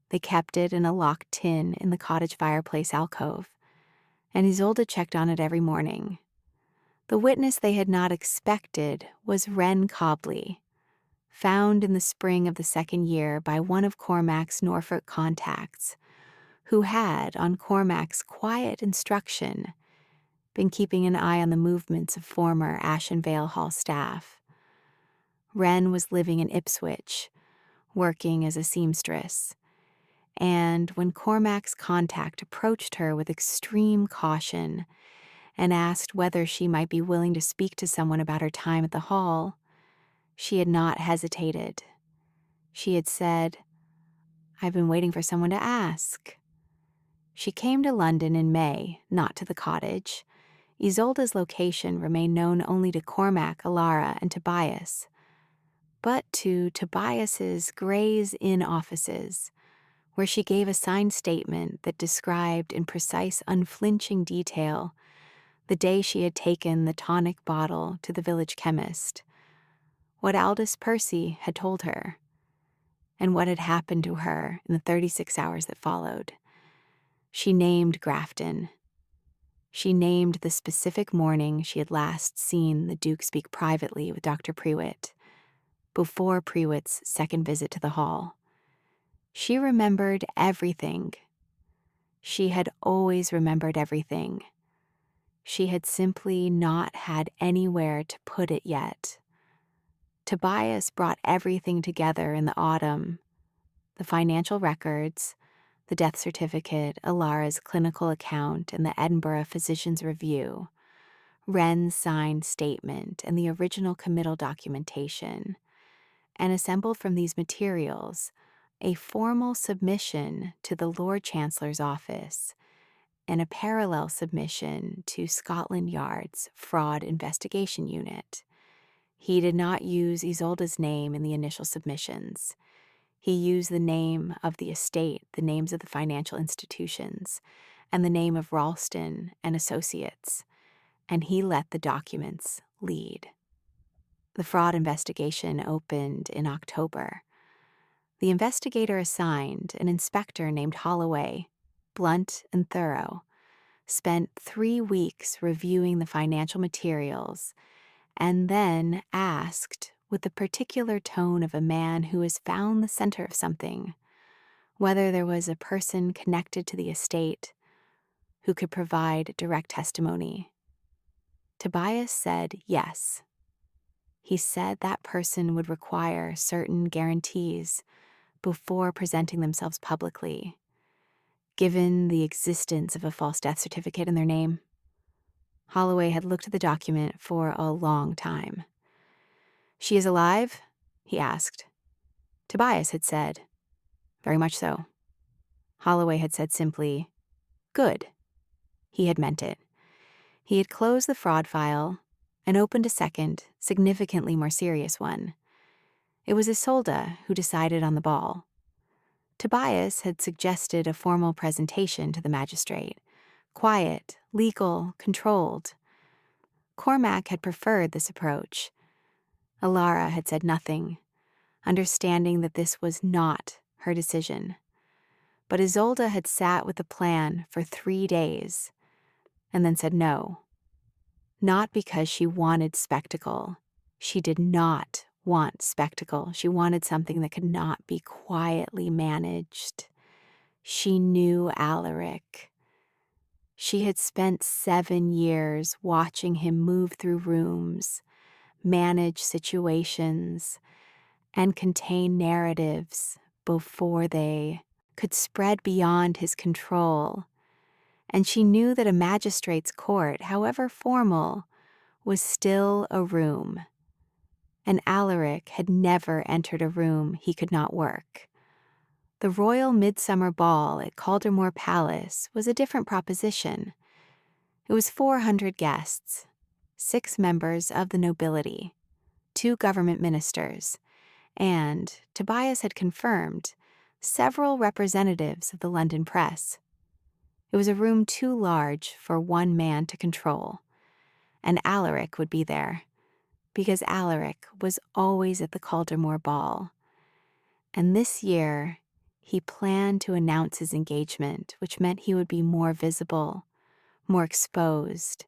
They kept it in a locked tin in the cottage fireplace alcove, and Isolde checked on it every morning. The witness they had not expected was Wren Cobley, found in the spring of the 2nd year by one of Cormac's Norfolk contacts, who had, on Cormac's quiet instruction, been keeping an eye on the movements of former Ashenvale Hall staff. Wren was living in Ipswich, working as a seamstress, and when Cormac's contact approached her with extreme caution and asked whether she might be willing to speak to someone about her time at the hall, she had not hesitated. She had said, "I've been waiting for someone to ask." She came to London in May, not to the cottage. Isolde's location remained known only to Cormac, Ilara, and Tobias, but to Tobias's Gray's Inn offices, where she gave a signed statement that described in precise, unflinching detail the day she had taken the tonic bottle to the village chemist, what Aldous Percy had told her, and what had happened to her in the 36 hours that followed. She named Grafton. She named the specific morning she had last seen the Duke speak privately with Dr. Prewitt, before Prewitt's second visit to the hall. She remembered everything. She had always remembered everything. She had simply not had anywhere to put it yet. Tobias brought everything together in the autumn: the financial records, the death certificate, Alara's clinical account, and the Edinburgh Physician's Review, Wren's signed statement, and the original committal documentation, and assembled from these materials a formal submission to the Lord Chancellor's office and a parallel submission to Scotland Yard's Fraud Investigation Unit. He did not use Isolde's name in the initial submissions. He used the name of the estate, the names of the financial institutions, and the name of Ralston and Associates, and he let the documents lead. The fraud investigation opened in October. The investigator assigned, an inspector named Holloway, blunt and thorough, spent 3 weeks reviewing the financial materials and then asked, with the particular tone of a man who has found the center of something, whether there was a person connected to the estate who could provide direct testimony. Tobias said yes. He said that person would require certain guarantees before presenting themselves publicly, given the existence of a false death certificate in their name. Holloway had looked at the document for a long time. "She is alive?" he asked. Tobias had said, "Very much so." Holloway had said simply, "Good." He had meant it. He had closed the fraud file and opened a second, significantly more serious one. It was Isolde who decided on the ball. Tobias had suggested a formal presentation to the magistrate, quiet, legal, controlled. Cormac had preferred this approach. Alara had said nothing, understanding that this was not her decision. But Isolde had sat with the plan for 3 days and then said no. Not because she wanted spectacle. She did not want spectacle. She wanted something that could not be quietly managed. She knew Alaric. She had spent 7 years watching him move through rooms, manage situations, and contain narratives before they could spread beyond his control. And she knew that a magistrate's court, however formal, was still a room. And Alaric had never entered a room he could not work. The Royal Midsummer Ball at Caldermore Palace was a different proposition. It was 400 guests, 6 members of the nobility, 2 government ministers, and, Tobias had confirmed, several representatives of the London press. It was a room too large for one man to control, and Alaric would be there, because Alaric was always at the Caldermore Ball. And this year, he planned to announce his engagement, which meant he would be more visible, more exposed,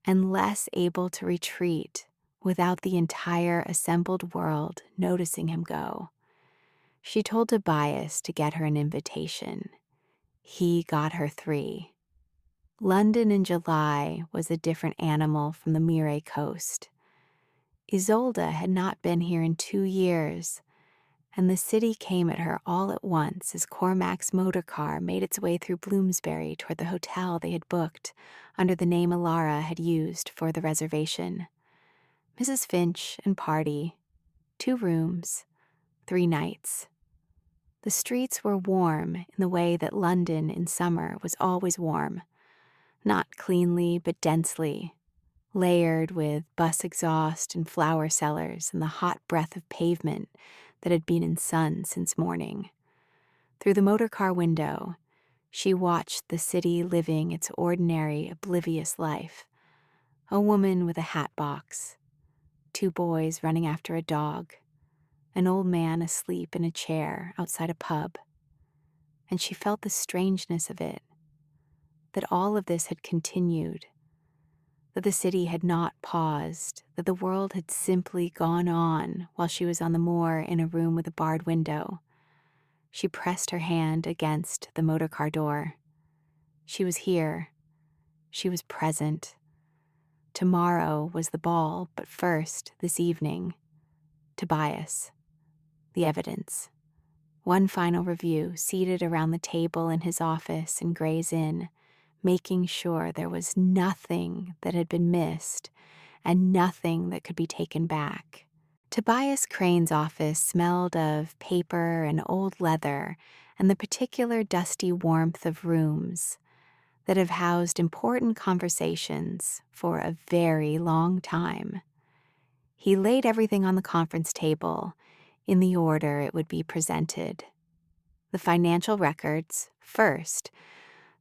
and less able to retreat without the entire assembled world noticing him go. She told Tobias to get her an invitation. He got her 3. London in July was a different animal from the Murray coast. Isolde had not been here in 2 years, and the city came at her all at once as Cormac's motor car made its way through Bloomsbury toward the hotel they had booked under the name Alara had used for the reservation. Mrs. Finch and party, 2 rooms, 3 nights. The streets were warm in the way that London in summer was always warm, not cleanly but densely, layered with bus exhaust and flower cellars and the hot breath of pavement that had been in sun since morning. Through the motorcar window, she watched the city living its ordinary, oblivious life. A woman with a hat box, 2 boys running after a dog, an old man asleep in a chair outside a pub. And she felt the strangeness of it, that all of this had continued, that the city had not paused, that the world had simply gone on while she was on the moor in a room with a barred window. She pressed her hand against the motorcar door. She was here. She was present. Tomorrow was the ball, but first, this evening, Tobias, the evidence. One final review, seated around the table in his office in Gray's Inn, making sure there was nothing that had been missed and nothing that could be taken back. Tobias Crane's office smelled of paper and old leather and the particular dusty warmth of rooms that have housed important conversations for a very long time. He laid everything on the conference table in the order it would be presented. The financial records first,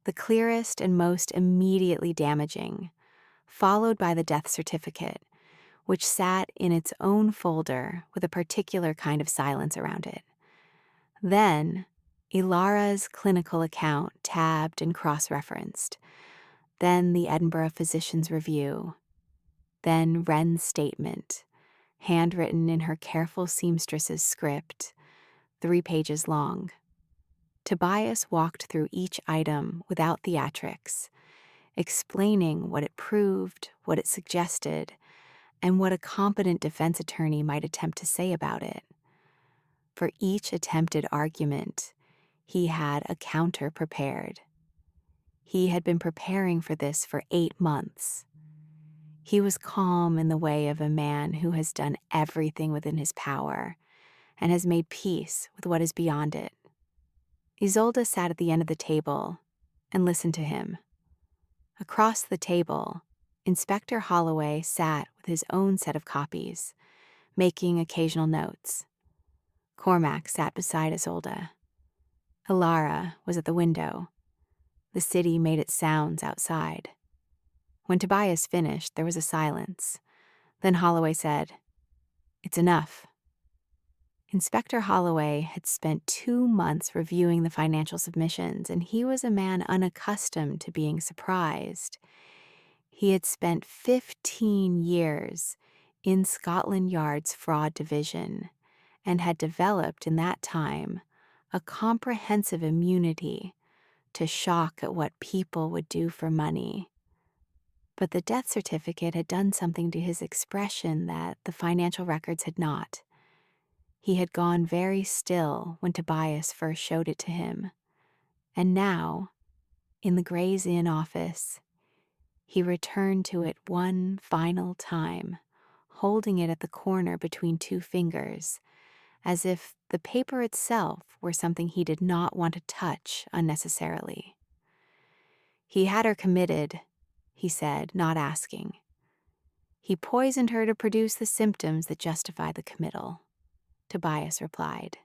the clearest and most immediately damaging, followed by the death certificate, which sat in its own folder with a particular kind of silence around it. Then, Ilara's clinical account tabbed and cross-referenced. Then the Edinburgh Physician's Review. Then Wren's statement, handwritten in her careful seamstress's script, 3 pages long. Tobias walked through each item without theatrics, explaining what it proved, what it suggested, and what a competent defense attorney might attempt to say about it. For each attempted argument, he had a counter prepared. He had been preparing for this for 8 months. He was calm in the way of a man who has done everything within his power and has made peace with what is beyond it. Isolde sat at the end of the table and listened to him. Across the table, Inspector Holloway sat with his own set of copies, making occasional notes. Cormac sat beside Isolde. Ilara was at the window. The city made its sounds outside. When Tobias finished, there was a silence. Then Holloway said, "It's enough." Inspector Holloway had spent 2 months reviewing the financial submissions, and he was a man unaccustomed to being surprised. He had spent 15 years in Scotland Yard's fraud division and had developed in that time a comprehensive immunity to shock at what people would do for money. But the death certificate had done something to his expression that the financial records had not. He had gone very still when Tobias first showed it to him. And now, in the Gray's Inn office, he returned to it one final time, holding it at the corner between 2 fingers, as if the paper itself were something he did not want to touch unnecessarily. "He had her committed," he said, not asking. "He poisoned her to produce the symptoms that justify the committal," Tobias replied.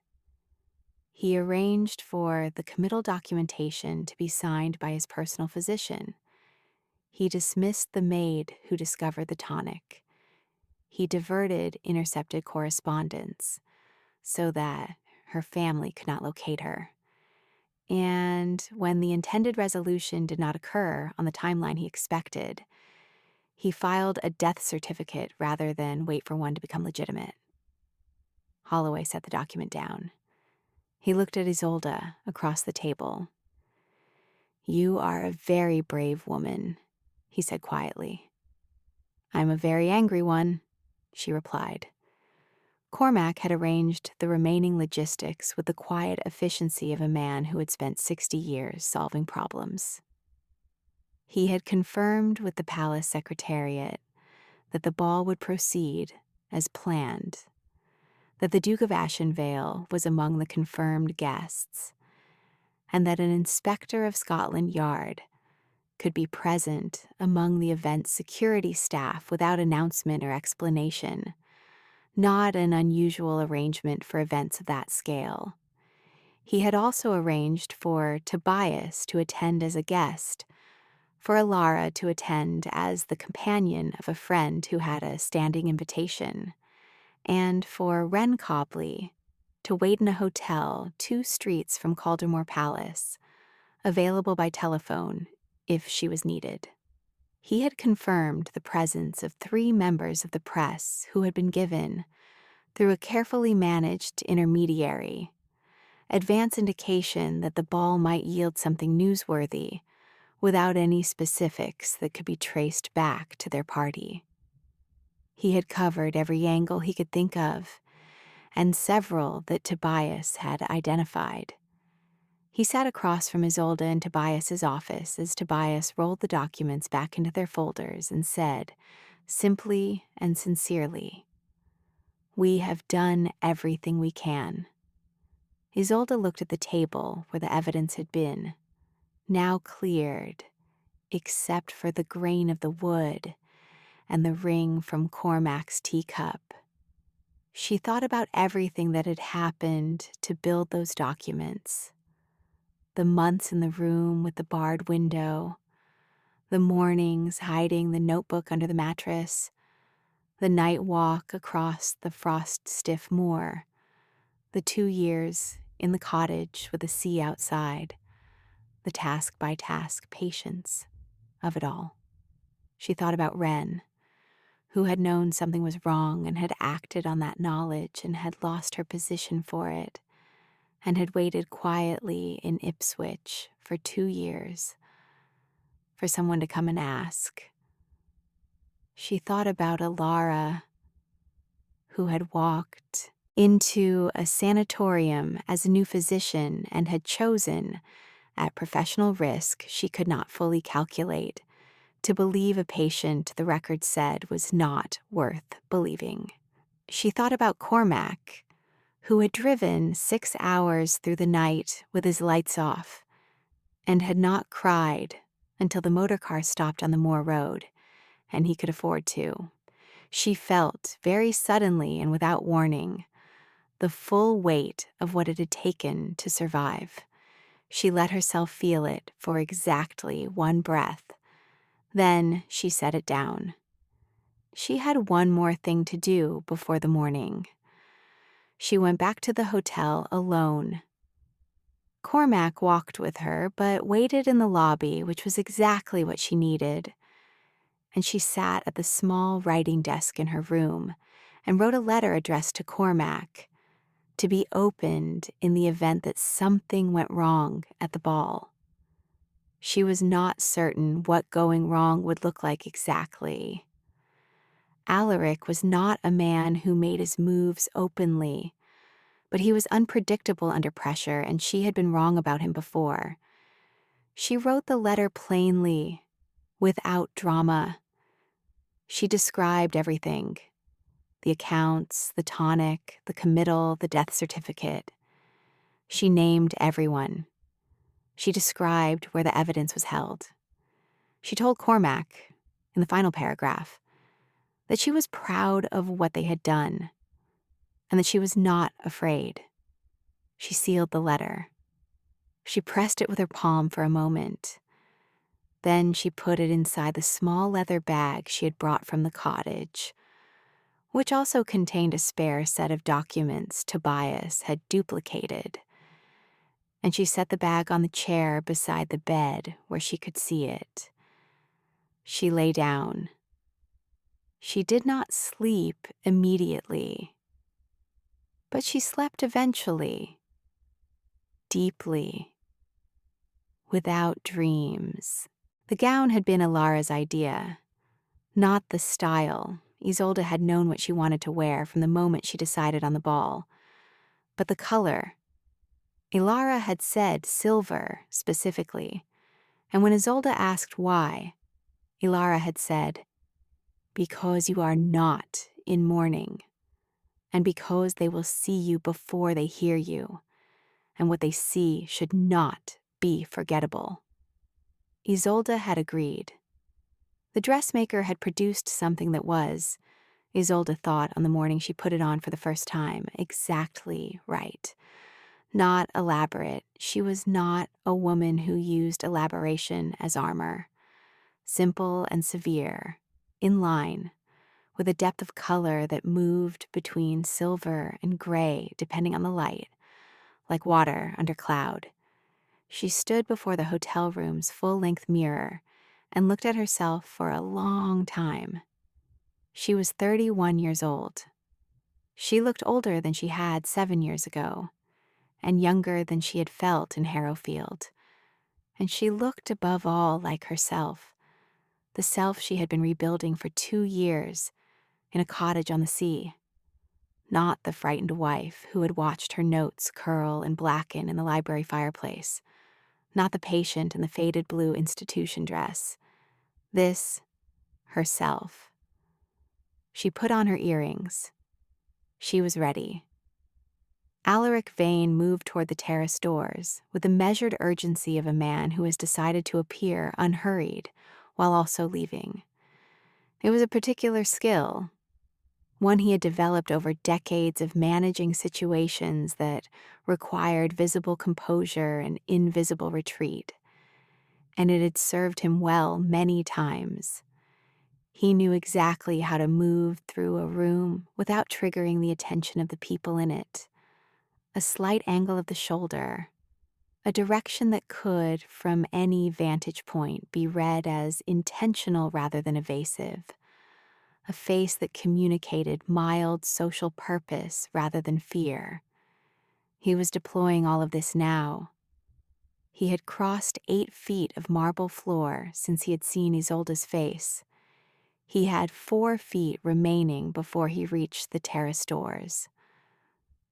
He arranged for the committal documentation to be signed by his personal physician. He dismissed the maid who discovered the tonic. He diverted intercepted correspondence so that her family could not locate her. And when the intended resolution did not occur on the timeline he expected, he filed a death certificate rather than wait for one to become legitimate. Holloway set the document down. He looked at Isolde across the table. "You are a very brave woman," he said quietly. "I'm a very angry one," she replied. Cormac had arranged the remaining logistics with the quiet efficiency of a man who had spent 60 years solving problems. He had confirmed with the palace secretariat that the ball would proceed as planned, that the Duke of Ashenvale was among the confirmed guests, and that an inspector of Scotland Yard could be present among the event's security staff without announcement or explanation, not an unusual arrangement for events of that scale. He had also arranged for Tobias to attend as a guest, for Alara to attend as the companion of a friend who had a standing invitation, and for Wren Copley to wait in a hotel 2 streets from Caldermore Palace, available by telephone if she was needed. He had confirmed the presence of 3 members of the press who had been given, through a carefully managed intermediary, advance indication that the ball might yield something newsworthy without any specifics that could be traced back to their party. He had covered every angle he could think of, and several that Tobias had identified. He sat across from Isolde in Tobias's office as Tobias rolled the documents back into their folders and said, simply and sincerely, "We have done everything we can." Isolde looked at the table where the evidence had been, now cleared, except for the grain of the wood and the ring from Cormac's teacup. She thought about everything that had happened to build those documents. The months in the room with the barred window, the mornings hiding the notebook under the mattress, the night walk across the frost-stiff moor, the 2 years in the cottage with the sea outside, the task-by-task patience of it all. She thought about Wren, who had known something was wrong and had acted on that knowledge and had lost her position for it, and had waited quietly in Ipswich for 2 years for someone to come and ask. She thought about Alara, who had walked into a sanatorium as a new physician and had chosen, at professional risk she could not fully calculate, to believe a patient the record said was not worth believing. She thought about Cormac, who had driven 6 hours through the night with his lights off and had not cried until the motor car stopped on the moor road, and he could afford to. She felt, very suddenly and without warning, the full weight of what it had taken to survive. She let herself feel it for exactly 1 breath. Then she set it down. She had 1 more thing to do before the morning. She went back to the hotel alone. Cormac walked with her, but waited in the lobby, which was exactly what she needed. And she sat at the small writing desk in her room and wrote a letter addressed to Cormac, to be opened in the event that something went wrong at the ball. She was not certain what going wrong would look like exactly. Alaric was not a man who made his moves openly, but he was unpredictable under pressure, and she had been wrong about him before. She wrote the letter plainly, without drama. She described everything: the accounts, the tonic, the committal, the death certificate. She named everyone. She described where the evidence was held. She told Cormac, in the final paragraph, that she was proud of what they had done, and that she was not afraid. She sealed the letter. She pressed it with her palm for a moment. Then she put it inside the small leather bag she had brought from the cottage, which also contained a spare set of documents Tobias had duplicated. And she set the bag on the chair beside the bed where she could see it. She lay down. She did not sleep immediately, but she slept eventually, deeply, without dreams. The gown had been Alara's idea, not the style. Isolde had known what she wanted to wear from the moment she decided on the ball. But the color. Alara had said silver specifically, and when Isolde asked why, Alara had said, "Because you are not in mourning, and because they will see you before they hear you, and what they see should not be forgettable." Isolde had agreed. The dressmaker had produced something that was, Isolde thought on the morning she put it on for the first time, exactly right. Not elaborate. She was not a woman who used elaboration as armor. Simple and severe, in line, with a depth of color that moved between silver and gray depending on the light, like water under cloud. She stood before the hotel room's full-length mirror and looked at herself for a long time. She was 31 years old. She looked older than she had 7 years ago, and younger than she had felt in Harrowfield. And she looked above all like herself, the self she had been rebuilding for 2 years in a cottage on the sea. Not the frightened wife who had watched her notes curl and blacken in the library fireplace. Not the patient in the faded blue institution dress. This, herself. She put on her earrings. She was ready. Alaric Vane moved toward the terrace doors with the measured urgency of a man who has decided to appear unhurried while also leaving. It was a particular skill, one he had developed over decades of managing situations that required visible composure and invisible retreat. And it had served him well many times. He knew exactly how to move through a room without triggering the attention of the people in it. A slight angle of the shoulder, a direction that could, from any vantage point, be read as intentional rather than evasive. A face that communicated mild social purpose rather than fear. He was deploying all of this now. He had crossed 8 feet of marble floor since he had seen Isolde's face. He had 4 feet remaining before he reached the terrace doors.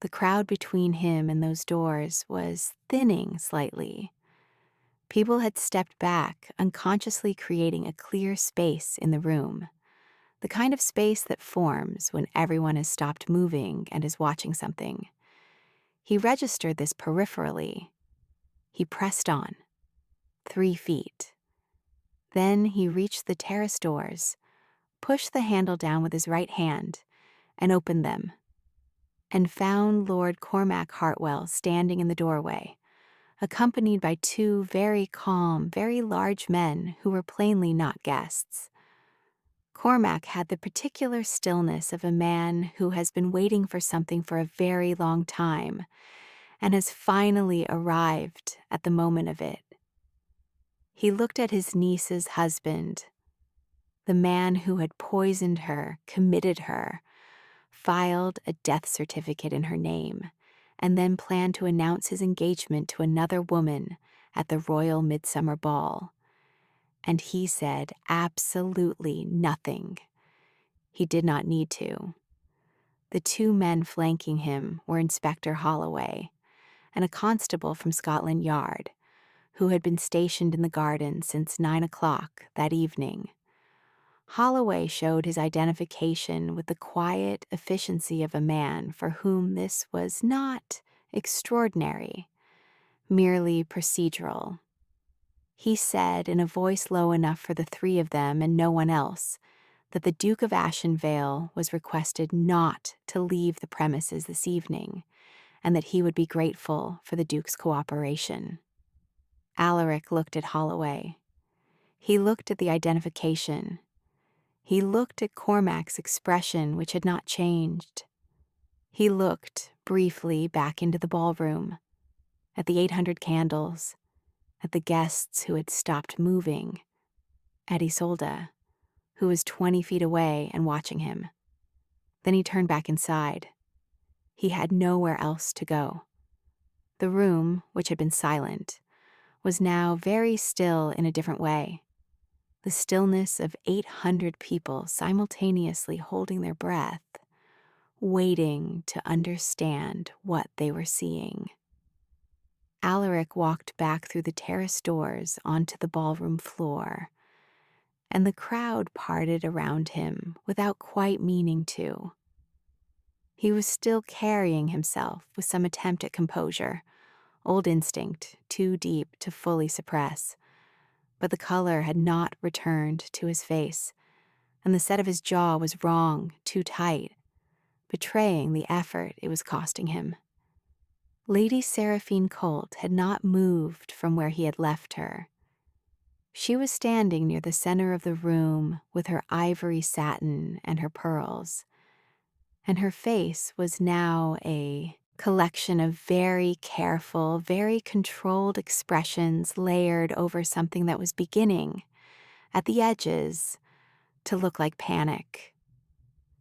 The crowd between him and those doors was thinning slightly. People had stepped back, unconsciously creating a clear space in the room. The kind of space that forms when everyone has stopped moving and is watching something. He registered this peripherally. He pressed on. 3 feet. Then he reached the terrace doors, pushed the handle down with his right hand, and opened them, and found Lord Cormac Hartwell standing in the doorway, accompanied by 2 very calm, very large men who were plainly not guests. Cormac had the particular stillness of a man who has been waiting for something for a very long time and has finally arrived at the moment of it. He looked at his niece's husband, the man who had poisoned her, committed her, filed a death certificate in her name, and then planned to announce his engagement to another woman at the Royal Midsummer Ball. And he said absolutely nothing. He did not need to. The 2 men flanking him were Inspector Holloway and a constable from Scotland Yard, who had been stationed in the garden since 9 o'clock that evening. Holloway showed his identification with the quiet efficiency of a man for whom this was not extraordinary, merely procedural. He said in a voice low enough for the 3 of them and no one else that the Duke of Ashenvale was requested not to leave the premises this evening, and that he would be grateful for the Duke's cooperation. Alaric looked at Holloway. He looked at the identification. He looked at Cormac's expression, which had not changed. He looked, briefly, back into the ballroom, at the 800 candles, at the guests who had stopped moving, at Isolde, who was 20 feet away and watching him. Then he turned back inside. He had nowhere else to go. The room, which had been silent, was now very still in a different way. The stillness of 800 people simultaneously holding their breath, waiting to understand what they were seeing. Alaric walked back through the terrace doors onto the ballroom floor, and the crowd parted around him without quite meaning to. He was still carrying himself with some attempt at composure, old instinct, too deep to fully suppress. But the color had not returned to his face, and the set of his jaw was wrong, too tight, betraying the effort it was costing him. Lady Seraphine Colt had not moved from where he had left her. She was standing near the center of the room with her ivory satin and her pearls, and her face was now a collection of very careful, very controlled expressions layered over something that was beginning, at the edges, to look like panic.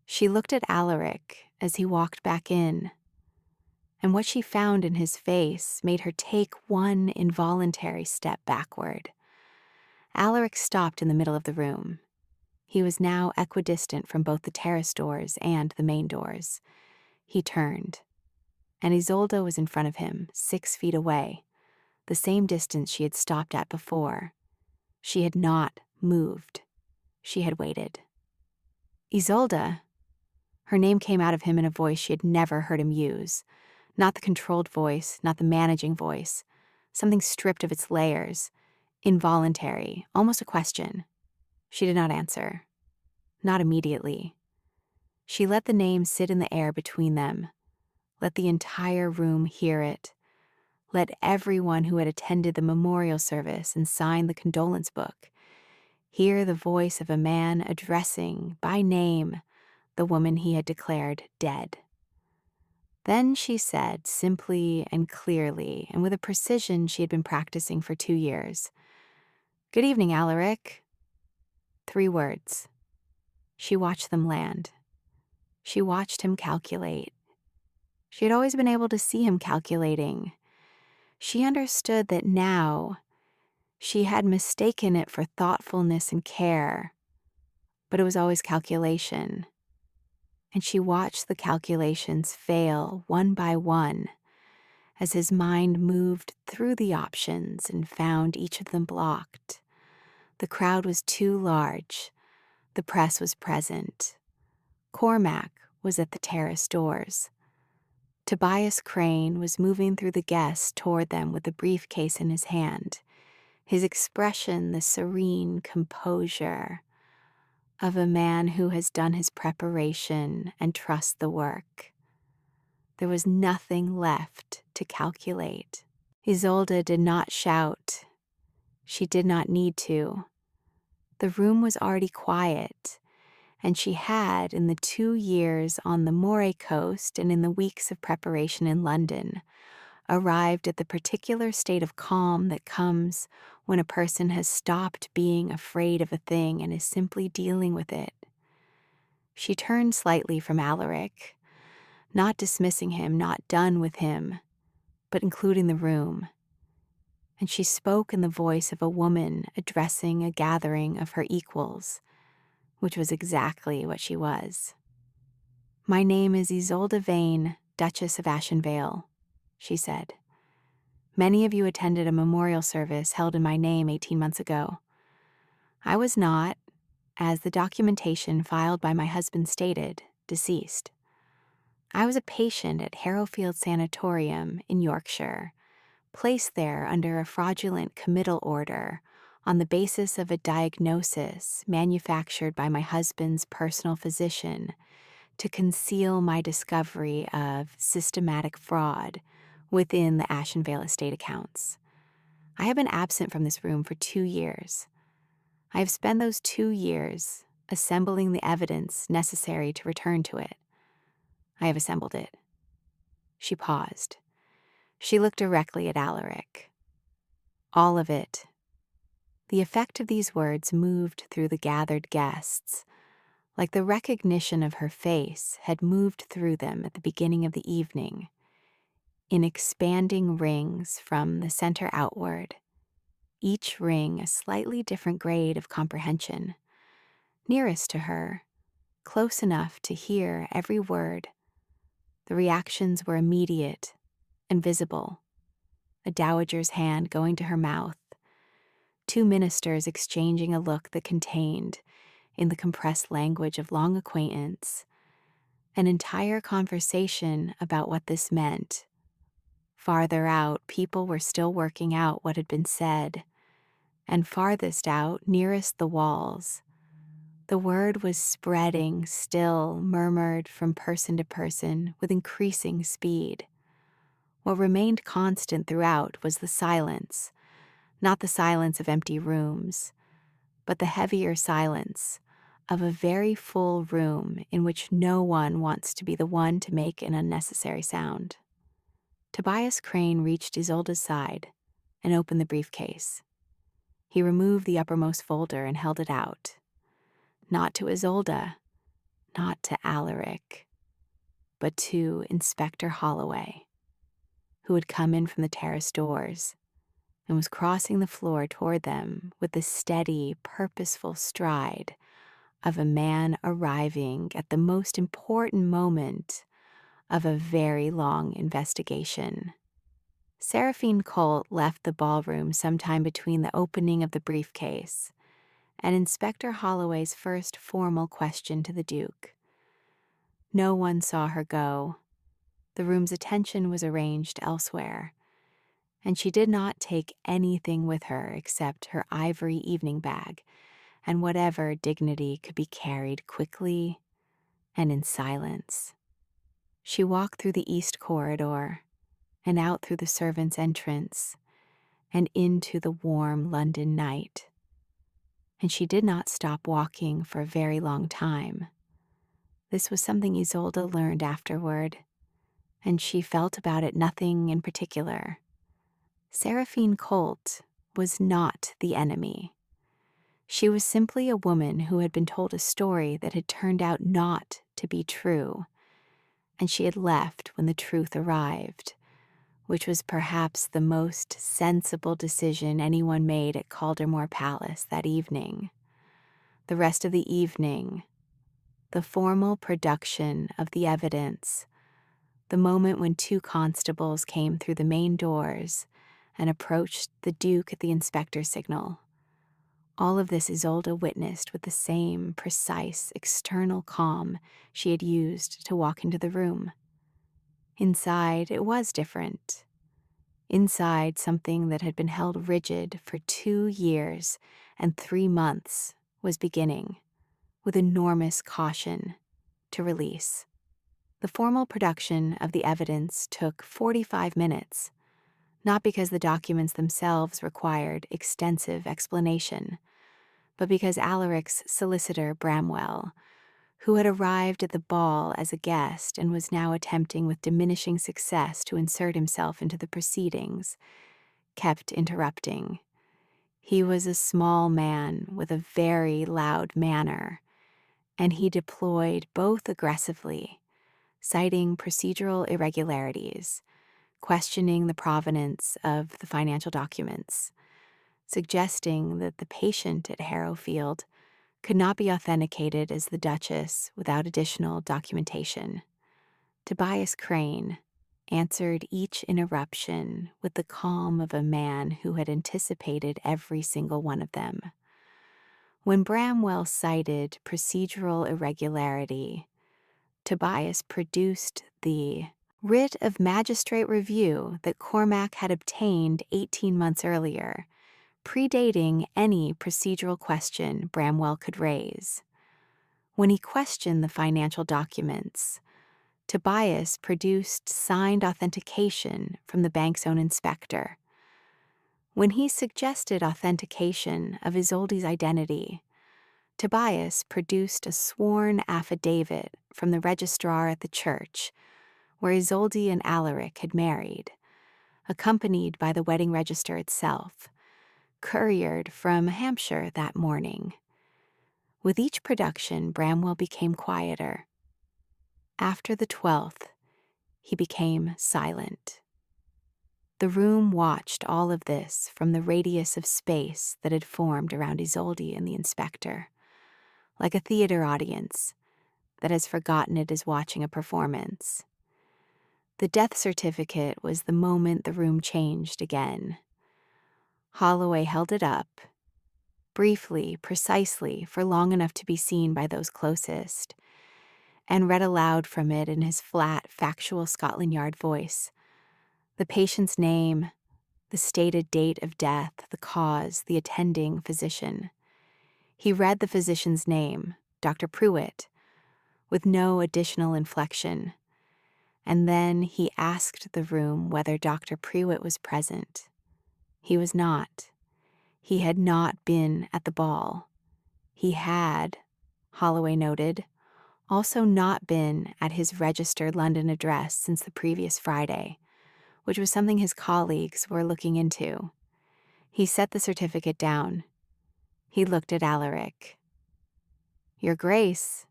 She looked at Alaric as he walked back in, and what she found in his face made her take one involuntary step backward. Alaric stopped in the middle of the room. He was now equidistant from both the terrace doors and the main doors. He turned, and Isolde was in front of him, 6 feet away, the same distance she had stopped at before. She had not moved. She had waited. Isolde. Her name came out of him in a voice she had never heard him use. Not the controlled voice, not the managing voice. Something stripped of its layers, involuntary, almost a question. She did not answer. Not immediately. She let the name sit in the air between them. Let the entire room hear it. Let everyone who had attended the memorial service and signed the condolence book hear the voice of a man addressing, by name, the woman he had declared dead. Then she said, simply and clearly, and with a precision she had been practicing for 2 years, "Good evening, Alaric." 3 words. She watched them land. She watched him calculate. She had always been able to see him calculating. She understood that now she had mistaken it for thoughtfulness and care, but it was always calculation. And she watched the calculations fail one by one as his mind moved through the options and found each of them blocked. The crowd was too large. The press was present. Cormac was at the terrace doors. Tobias Crane was moving through the guests toward them with a briefcase in his hand, his expression the serene composure of a man who has done his preparation and trusts the work. There was nothing left to calculate. Isolde did not shout. She did not need to. The room was already quiet, and she had, in the 2 years on the Moray coast and in the weeks of preparation in London, arrived at the particular state of calm that comes when a person has stopped being afraid of a thing and is simply dealing with it. She turned slightly from Alaric, not dismissing him, not done with him, but including the room. And she spoke in the voice of a woman addressing a gathering of her equals, which was exactly what she was. "My name is Isolde Vane, Duchess of Ashenvale," she said. "Many of you attended a memorial service held in my name 18 months ago. I was not, as the documentation filed by my husband stated, deceased. I was a patient at Harrowfield Sanatorium in Yorkshire, placed there under a fraudulent committal order on the basis of a diagnosis manufactured by my husband's personal physician to conceal my discovery of systematic fraud within the Ashenvale estate accounts. I have been absent from this room for 2 years. I have spent those 2 years assembling the evidence necessary to return to it. I have assembled it." She paused. She looked directly at Alaric. "All of it." The effect of these words moved through the gathered guests, like the recognition of her face had moved through them at the beginning of the evening, in expanding rings from the center outward, each ring a slightly different grade of comprehension. Nearest to her, close enough to hear every word, the reactions were immediate and visible. A dowager's hand going to her mouth, 2 ministers exchanging a look that contained, in the compressed language of long acquaintance, an entire conversation about what this meant. Farther out, people were still working out what had been said, and farthest out, nearest the walls, the word was spreading, still murmured from person to person with increasing speed. What remained constant throughout was the silence, not the silence of empty rooms, but the heavier silence of a very full room in which no one wants to be the one to make an unnecessary sound. Tobias Crane reached Isolde's side and opened the briefcase. He removed the uppermost folder and held it out. Not to Isolde, not to Alaric, but to Inspector Holloway, who had come in from the terrace doors and was crossing the floor toward them with the steady, purposeful stride of a man arriving at the most important moment of a very long investigation. Seraphine Colt left the ballroom sometime between the opening of the briefcase and Inspector Holloway's first formal question to the Duke. No one saw her go. The room's attention was arranged elsewhere, and she did not take anything with her except her ivory evening bag and whatever dignity could be carried quickly and in silence. She walked through the east corridor and out through the servants' entrance and into the warm London night. And she did not stop walking for a very long time. This was something Isolde learned afterward, and she felt about it nothing in particular. Seraphine Colt was not the enemy. She was simply a woman who had been told a story that had turned out not to be true, and she had left when the truth arrived, which was perhaps the most sensible decision anyone made at Caldermore Palace that evening. The rest of the evening, the formal production of the evidence, the moment when two constables came through the main doors and approached the Duke at the inspector's signal. All of this Isolde witnessed with the same precise external calm she had used to walk into the room. Inside, it was different. Inside, something that had been held rigid for 2 years and 3 months was beginning, with enormous caution, to release. The formal production of the evidence took 45 minutes, not because the documents themselves required extensive explanation, but because Alaric's solicitor, Bramwell, who had arrived at the ball as a guest and was now attempting with diminishing success to insert himself into the proceedings, kept interrupting. He was a small man with a very loud manner, and he deployed both aggressively, citing procedural irregularities, questioning the provenance of the financial documents, suggesting that the patient at Harrowfield could not be authenticated as the Duchess without additional documentation. Tobias Crane answered each interruption with the calm of a man who had anticipated every single one of them. When Bramwell cited procedural irregularity, Tobias produced the writ of magistrate review that Cormac had obtained 18 months earlier, predating any procedural question Bramwell could raise. When he questioned the financial documents, Tobias produced signed authentication from the bank's own inspector. When he suggested authentication of Isolde's identity, Tobias produced a sworn affidavit from the registrar at the church where Isolde and Alaric had married, accompanied by the wedding register itself, couriered from Hampshire that morning. With each production, Bramwell became quieter. After the 12th, he became silent. The room watched all of this from the radius of space that had formed around Isolde and the inspector, like a theater audience that has forgotten it is watching a performance. The death certificate was the moment the room changed again. Holloway held it up, briefly, precisely, for long enough to be seen by those closest, and read aloud from it in his flat, factual Scotland Yard voice. The patient's name, the stated date of death, the cause, the attending physician. He read the physician's name, Dr. Pruitt, with no additional inflection, and then he asked the room whether Dr. Prewitt was present. He was not. He had not been at the ball. He had, Holloway noted, also not been at his registered London address since the previous Friday, which was something his colleagues were looking into. He set the certificate down. He looked at Alaric. "Your Grace,"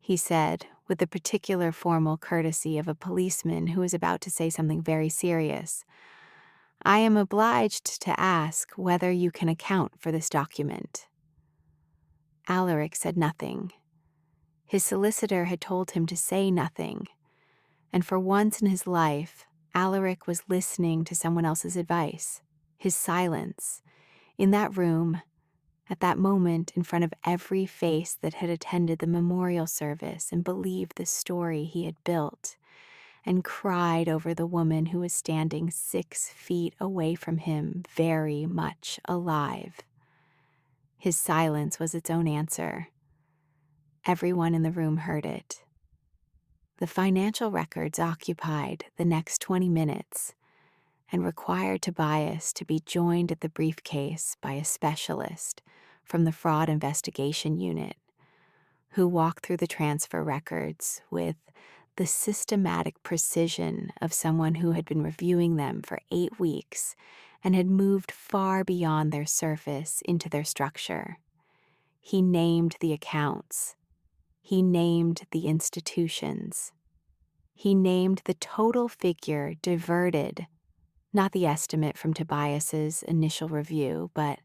he said, with the particular formal courtesy of a policeman who is about to say something very serious, "I am obliged to ask whether you can account for this document." Alaric said nothing. His solicitor had told him to say nothing, and for once in his life, Alaric was listening to someone else's advice. His silence, in that room, at that moment in front of every face that had attended the memorial service and believed the story he had built, and cried over the woman who was standing 6 feet away from him, very much alive. His silence was its own answer. Everyone in the room heard it. The financial records occupied the next 20 minutes and required Tobias to be joined at the briefcase by a specialist from the fraud investigation unit, who walked through the transfer records with the systematic precision of someone who had been reviewing them for 8 weeks and had moved far beyond their surface into their structure. He named the accounts. He named the institutions. He named the total figure diverted, not the estimate from Tobias's initial review, but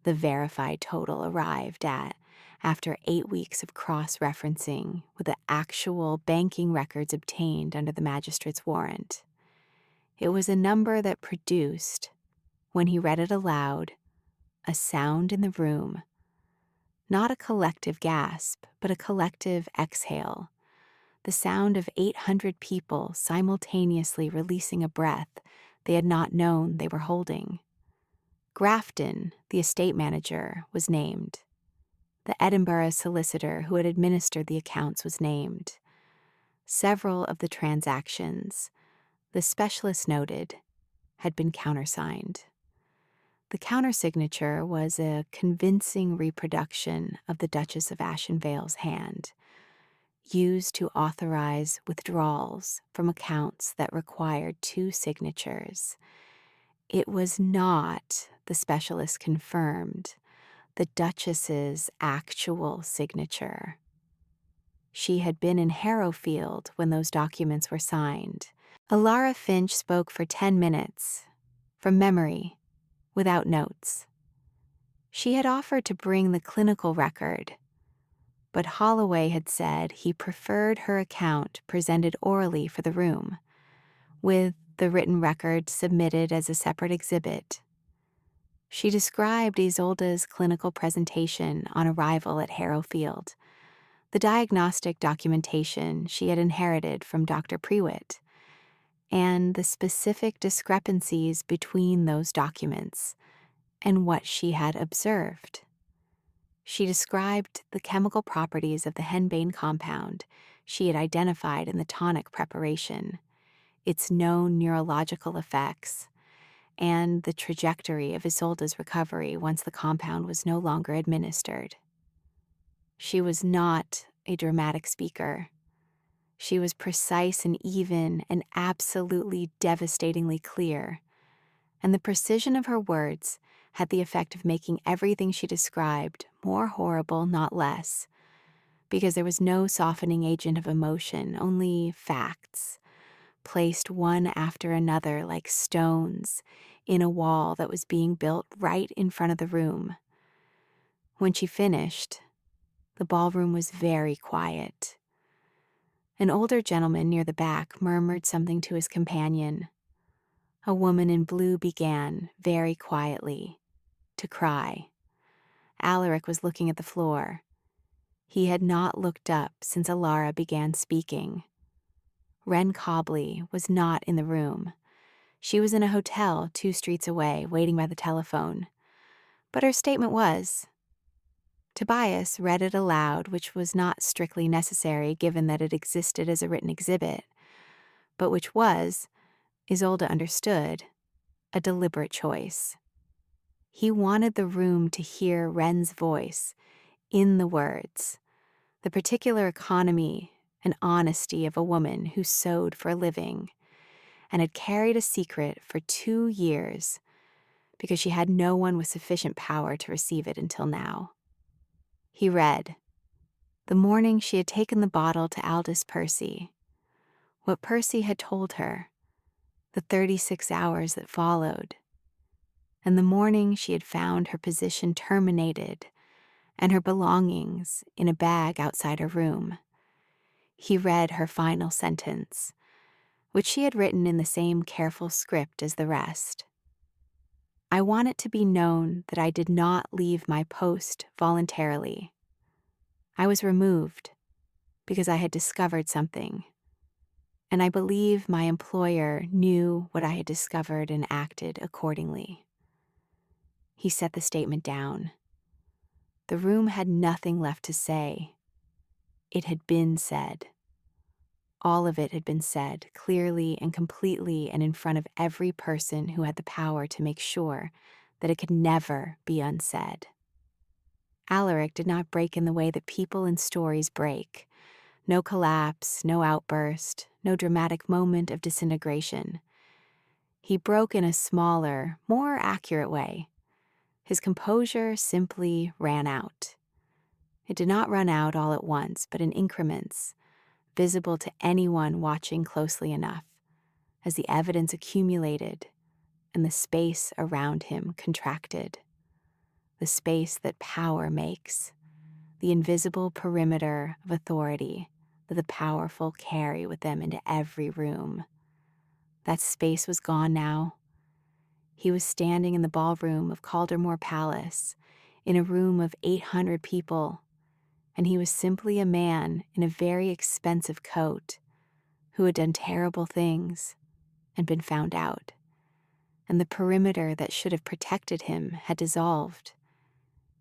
the verified total arrived at after 8 weeks of cross-referencing with the actual banking records obtained under the magistrate's warrant. It was a number that produced, when he read it aloud, a sound in the room, not a collective gasp, but a collective exhale, the sound of 800 people simultaneously releasing a breath they had not known they were holding. Grafton, the estate manager, was named. The Edinburgh solicitor who had administered the accounts was named. Several of the transactions, the specialist noted, had been countersigned. The countersignature was a convincing reproduction of the Duchess of Ashenvale's hand, used to authorize withdrawals from accounts that required 2 signatures. It was not, the specialist confirmed, the Duchess's actual signature. She had been in Harrowfield when those documents were signed. Alara Finch spoke for 10 minutes, from memory, without notes. She had offered to bring the clinical record, but Holloway had said he preferred her account presented orally for the room, with the written record submitted as a separate exhibit. She described Isolde's clinical presentation on arrival at Harrowfield, the diagnostic documentation she had inherited from Dr. Prewitt, and the specific discrepancies between those documents and what she had observed. She described the chemical properties of the henbane compound she had identified in the tonic preparation, its known neurological effects, and the trajectory of Isolde's recovery once the compound was no longer administered. She was not a dramatic speaker. She was precise and even and absolutely devastatingly clear, and the precision of her words had the effect of making everything she described more horrible, not less, because there was no softening agent of emotion, only facts, placed one after another like stones in a wall that was being built right in front of the room. When she finished, the ballroom was very quiet. An older gentleman near the back murmured something to his companion. A woman in blue began, very quietly, to cry. Alaric was looking at the floor. He had not looked up since Alara began speaking. Wren Cobley was not in the room. She was in a hotel 2 streets away, waiting by the telephone. But her statement was. Tobias read it aloud, which was not strictly necessary given that it existed as a written exhibit. but which was, Isolde understood, a deliberate choice. He wanted the room to hear Wren's voice in the words, the particular economy and honesty of a woman who sewed for a living and had carried a secret for 2 years because she had no one with sufficient power to receive it until now. He read, the morning she had taken the bottle to Aldous Percy, what Percy had told her, the 36 hours that followed, and the morning she had found her position terminated and her belongings in a bag outside her room. He read her final sentence, which she had written in the same careful script as the rest. I want it to be known that I did not leave my post voluntarily. I was removed because I had discovered something, and I believe my employer knew what I had discovered and acted accordingly. He set the statement down. The room had nothing left to say. It had been said. All of it had been said clearly and completely and in front of every person who had the power to make sure that it could never be unsaid. Alaric did not break in the way that people in stories break. No collapse, no outburst, no dramatic moment of disintegration. He broke in a smaller, more accurate way. His composure simply ran out. It did not run out all at once, but in increments, visible to anyone watching closely enough, as the evidence accumulated and the space around him contracted. The space that power makes, the invisible perimeter of authority that the powerful carry with them into every room. That space was gone now. He was standing in the ballroom of Caldermore Palace, in a room of 800 people, and he was simply a man in a very expensive coat who had done terrible things and been found out. And the perimeter that should have protected him had dissolved.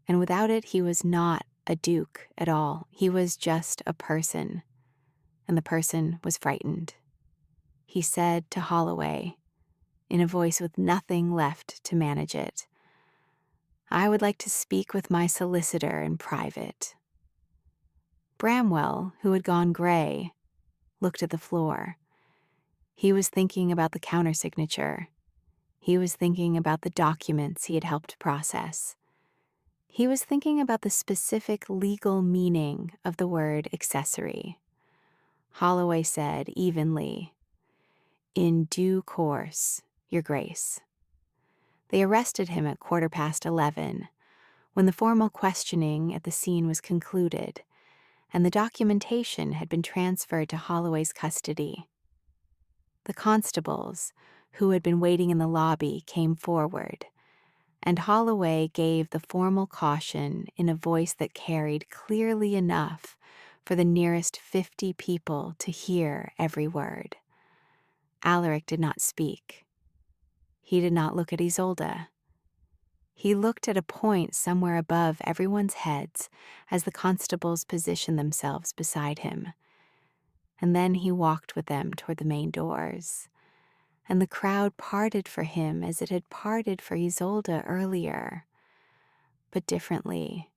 And without it, he was not a duke at all. He was just a person, and the person was frightened. He said to Holloway, in a voice with nothing left to manage it, I would like to speak with my solicitor in private. Bramwell, who had gone gray, looked at the floor. He was thinking about the countersignature. He was thinking about the documents he had helped process. He was thinking about the specific legal meaning of the word accessory. Holloway said evenly, in due course, Your Grace. They arrested him at 11:15, when the formal questioning at the scene was concluded, and the documentation had been transferred to Holloway's custody. The constables, who had been waiting in the lobby, came forward, and Holloway gave the formal caution in a voice that carried clearly enough for the nearest 50 people to hear every word. Alaric did not speak. He did not look at Isolde. He looked at a point somewhere above everyone's heads as the constables positioned themselves beside him. And then he walked with them toward the main doors, and the crowd parted for him as it had parted for Isolde earlier, but differently.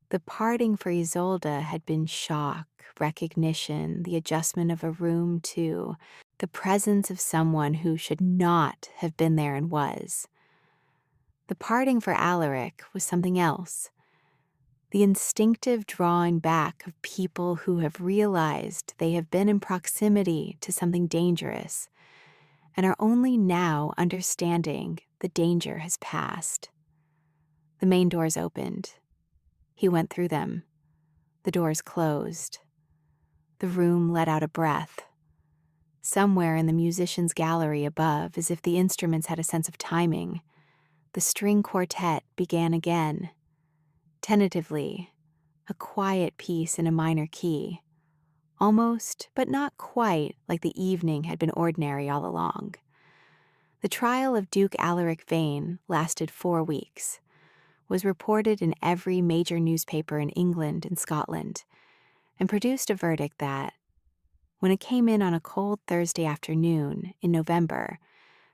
The parting for Isolde had been shock, recognition, the adjustment of a room to the presence of someone who should not have been there and was. The parting for Alaric was something else. The instinctive drawing back of people who have realized they have been in proximity to something dangerous and are only now understanding the danger has passed. The main doors opened. He went through them. The doors closed. The room let out a breath. Somewhere in the musicians' gallery above, as if the instruments had a sense of timing, the string quartet began again. Tentatively, a quiet piece in a minor key, almost, but not quite, like the evening had been ordinary all along. The trial of Duke Alaric Vane lasted 4 weeks, was reported in every major newspaper in England and Scotland, and produced a verdict that, when it came in on a cold Thursday afternoon in November,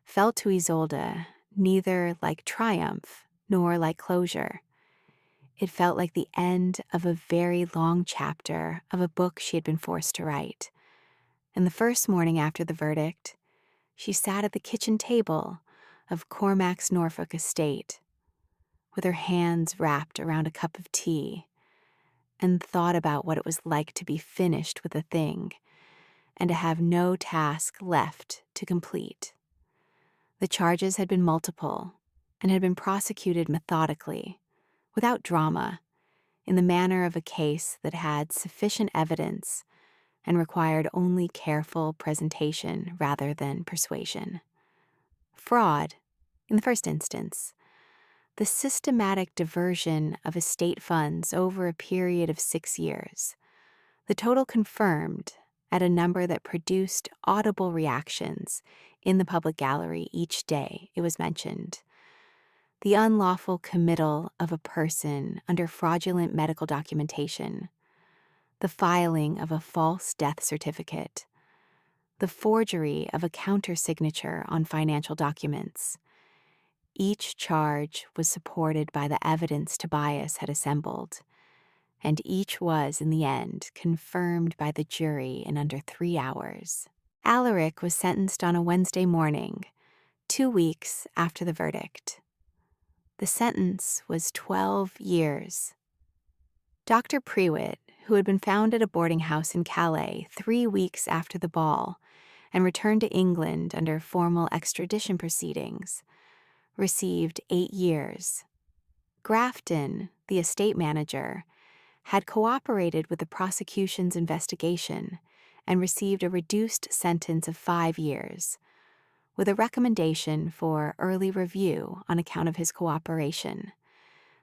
felt to Isolde neither like triumph nor like closure. It felt like the end of a very long chapter of a book she had been forced to write. And the first morning after the verdict, she sat at the kitchen table of Cormac's Norfolk estate, with her hands wrapped around a cup of tea, and thought about what it was like to be finished with a thing and to have no task left to complete. The charges had been multiple and had been prosecuted methodically, without drama, in the manner of a case that had sufficient evidence and required only careful presentation rather than persuasion. Fraud, in the first instance, the systematic diversion of estate funds over a period of 6 years, the total confirmed at a number that produced audible reactions in the public gallery each day it was mentioned. The unlawful committal of a person under fraudulent medical documentation, the filing of a false death certificate, the forgery of a countersignature on financial documents. Each charge was supported by the evidence Tobias had assembled, and each was, in the end, confirmed by the jury in under 3 hours. Alaric was sentenced on a Wednesday morning, 2 weeks after the verdict. The sentence was 12 years. Dr. Prewitt, who had been found at a boarding house in Calais 3 weeks after the ball and returned to England under formal extradition proceedings, received 8 years. Grafton, the estate manager, had cooperated with the prosecution's investigation and received a reduced sentence of 5 years, with a recommendation for early review on account of his cooperation.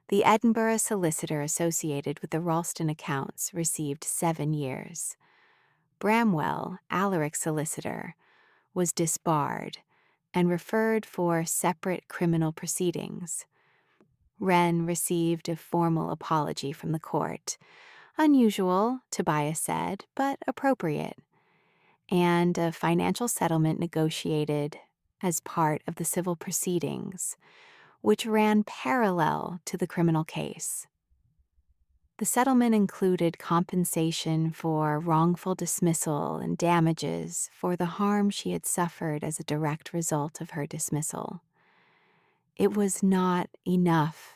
The Edinburgh solicitor associated with the Ralston accounts received 7 years. Bramwell, Alaric's solicitor, was disbarred and referred for separate criminal proceedings. Wren received a formal apology from the court, unusual, Tobias said, but appropriate, and a financial settlement negotiated as part of the civil proceedings, which ran parallel to the criminal case. The settlement included compensation for wrongful dismissal and damages for the harm she had suffered as a direct result of her dismissal. It was not enough,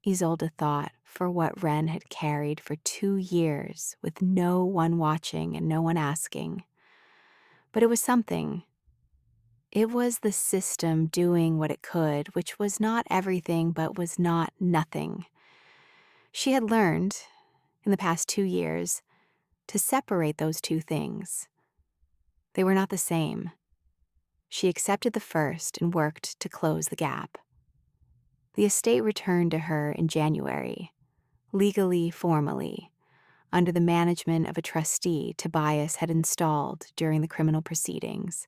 Isolde thought, for what Wren had carried for 2 years with no one watching and no one asking. But it was something. It was the system doing what it could, which was not everything but was not nothing. She had learned, in the past 2 years, to separate those two things. They were not the same. She accepted the first and worked to close the gap. The estate returned to her in January, legally, formally, under the management of a trustee Tobias had installed during the criminal proceedings,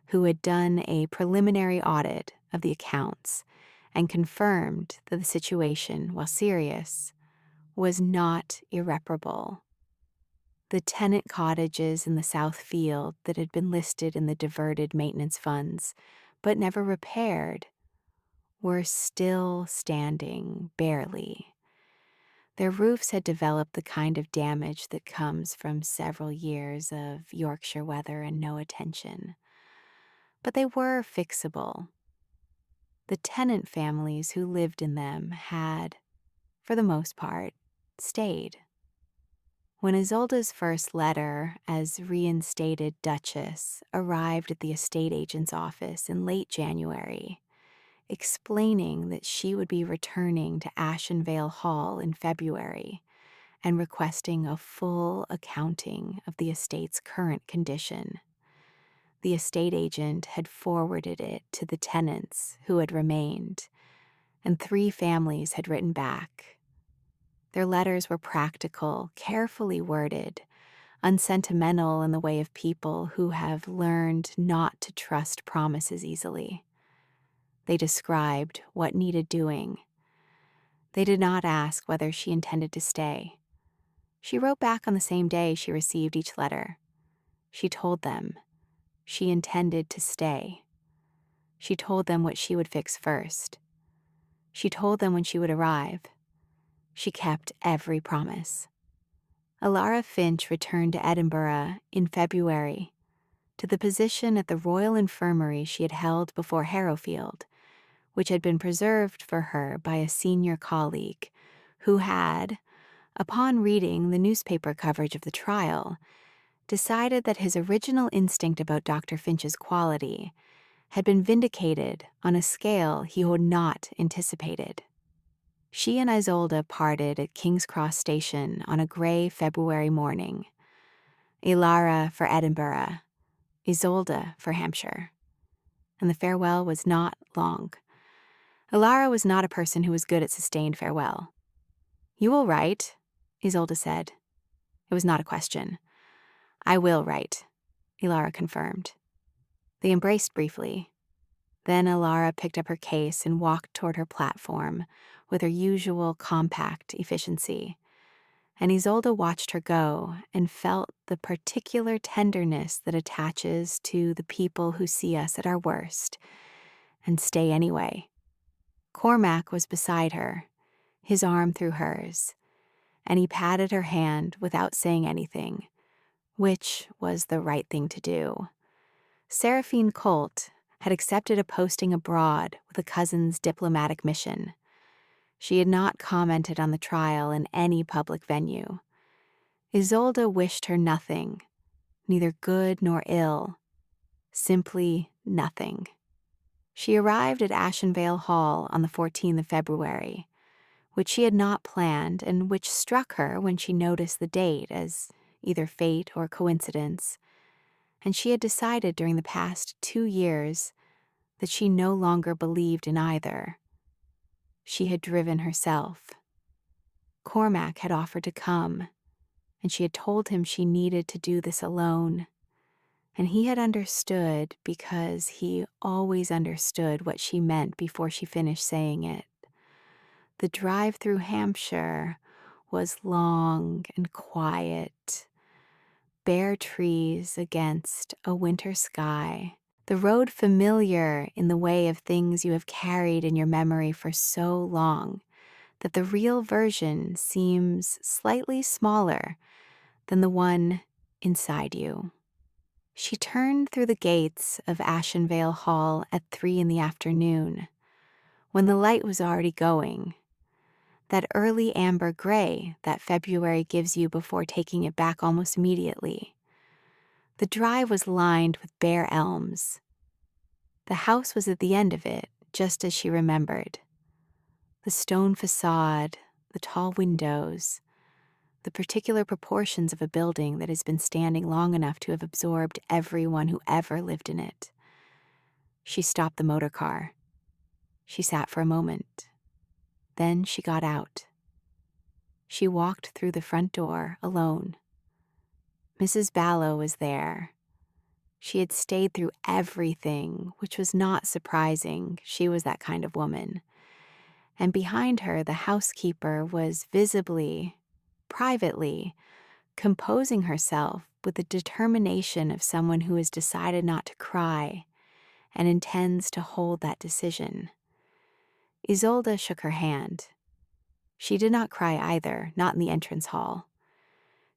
who had done a preliminary audit of the accounts and confirmed that the situation, while serious, was not irreparable. The tenant cottages in the South Field that had been listed in the diverted maintenance funds, but never repaired, were still standing, barely. Their roofs had developed the kind of damage that comes from several years of Yorkshire weather and no attention. But they were fixable. The tenant families who lived in them had, for the most part, stayed. When Isolde's first letter as reinstated Duchess arrived at the estate agent's office in late January, explaining that she would be returning to Ashenvale Hall in February and requesting a full accounting of the estate's current condition, the estate agent had forwarded it to the tenants who had remained, and 3 families had written back. Their letters were practical, carefully worded, unsentimental in the way of people who have learned not to trust promises easily. They described what needed doing. They did not ask whether she intended to stay. She wrote back on the same day she received each letter. She told them she intended to stay. She told them what she would fix first. She told them when she would arrive. She kept every promise. Alara Finch returned to Edinburgh in February to the position at the Royal Infirmary she had held before Harrowfield, which had been preserved for her by a senior colleague who had, upon reading the newspaper coverage of the trial, decided that his original instinct about Dr. Finch's quality had been vindicated on a scale he had not anticipated. She and Isolde parted at King's Cross Station on a grey February morning. Alara for Edinburgh, Isolde for Hampshire. And the farewell was not long. Alara was not a person who was good at sustained farewell. "You will write," Isolde said. It was not a question. "I will write," Alara confirmed. They embraced briefly. Then Alara picked up her case and walked toward her platform with her usual compact efficiency. And Isolde watched her go and felt the particular tenderness that attaches to the people who see us at our worst and stay anyway. Cormac was beside her, his arm through hers, and he patted her hand without saying anything, which was the right thing to do. Seraphine Colt had accepted a posting abroad with a cousin's diplomatic mission. She had not commented on the trial in any public venue. Isolde wished her nothing, neither good nor ill, simply nothing. She arrived at Ashenvale Hall on the 14th of February, which she had not planned and which struck her when she noticed the date as either fate or coincidence, and she had decided during the past 2 years that she no longer believed in either. She had driven herself. Cormac had offered to come, and she had told him she needed to do this alone. And he had understood because he always understood what she meant before she finished saying it. The drive through Hampshire was long and quiet. Bare trees against a winter sky. The road familiar in the way of things you have carried in your memory for so long that the real version seems slightly smaller than the one inside you. She turned through the gates of Ashenvale Hall at 3 in the afternoon, when the light was already going. That early amber gray that February gives you before taking it back almost immediately. The drive was lined with bare elms. The house was at the end of it, just as she remembered. The stone facade, the tall windows, the particular proportions of a building that has been standing long enough to have absorbed everyone who ever lived in it. She stopped the motor car. She sat for a moment. Then she got out. She walked through the front door alone. Mrs. Ballow was there. She had stayed through everything, which was not surprising. She was that kind of woman. And behind her, the housekeeper was visibly, privately, composing herself with the determination of someone who has decided not to cry and intends to hold that decision. Isolde shook her hand. She did not cry either, not in the entrance hall.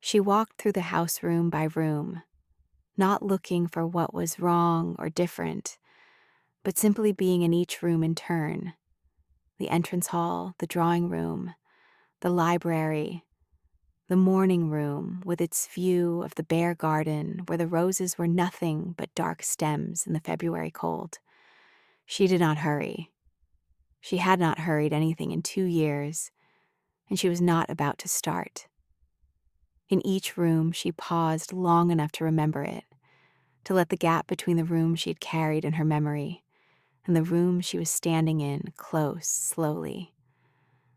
She walked through the house room by room, not looking for what was wrong or different, but simply being in each room in turn. The entrance hall, the drawing room, the library, the morning room with its view of the bare garden where the roses were nothing but dark stems in the February cold. She did not hurry. She had not hurried anything in 2 years, and she was not about to start. In each room, she paused long enough to remember it, to let the gap between the room she had carried in her memory and the room she was standing in close slowly,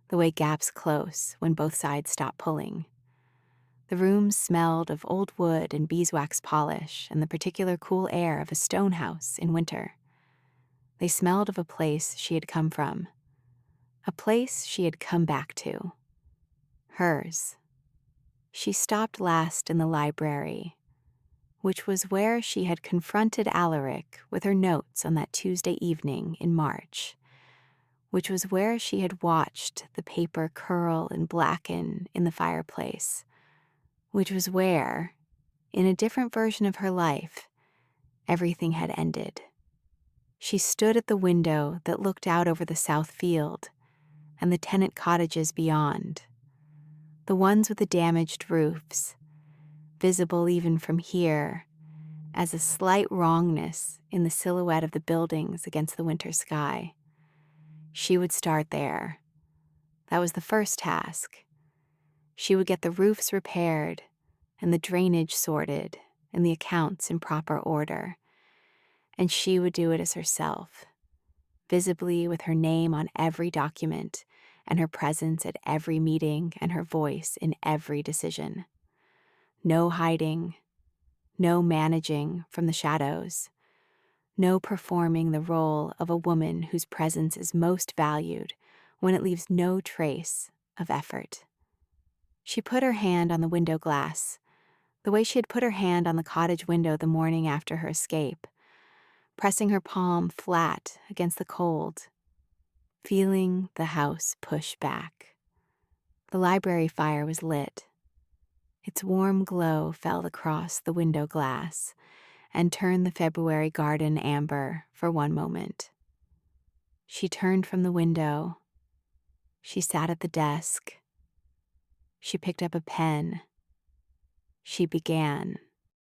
the way gaps close when both sides stop pulling. The room smelled of old wood and beeswax polish and the particular cool air of a stone house in winter. They smelled of a place she had come from, a place she had come back to. Hers. She stopped last in the library, which was where she had confronted Alaric with her notes on that Tuesday evening in March, which was where she had watched the paper curl and blacken in the fireplace, which was where, in a different version of her life, everything had ended. She stood at the window that looked out over the south field and the tenant cottages beyond, the ones with the damaged roofs, visible even from here as a slight wrongness in the silhouette of the buildings against the winter sky. She would start there. That was the first task. She would get the roofs repaired and the drainage sorted and the accounts in proper order. And she would do it as herself, visibly with her name on every document and her presence at every meeting and her voice in every decision. No hiding, no managing from the shadows, no performing the role of a woman whose presence is most valued when it leaves no trace of effort. She put her hand on the window glass, the way she had put her hand on the cottage window the morning after her escape, pressing her palm flat against the cold, feeling the house push back. The library fire was lit. Its warm glow fell across the window glass and turned the February garden amber for one moment. She turned from the window. She sat at the desk. She picked up a pen. She began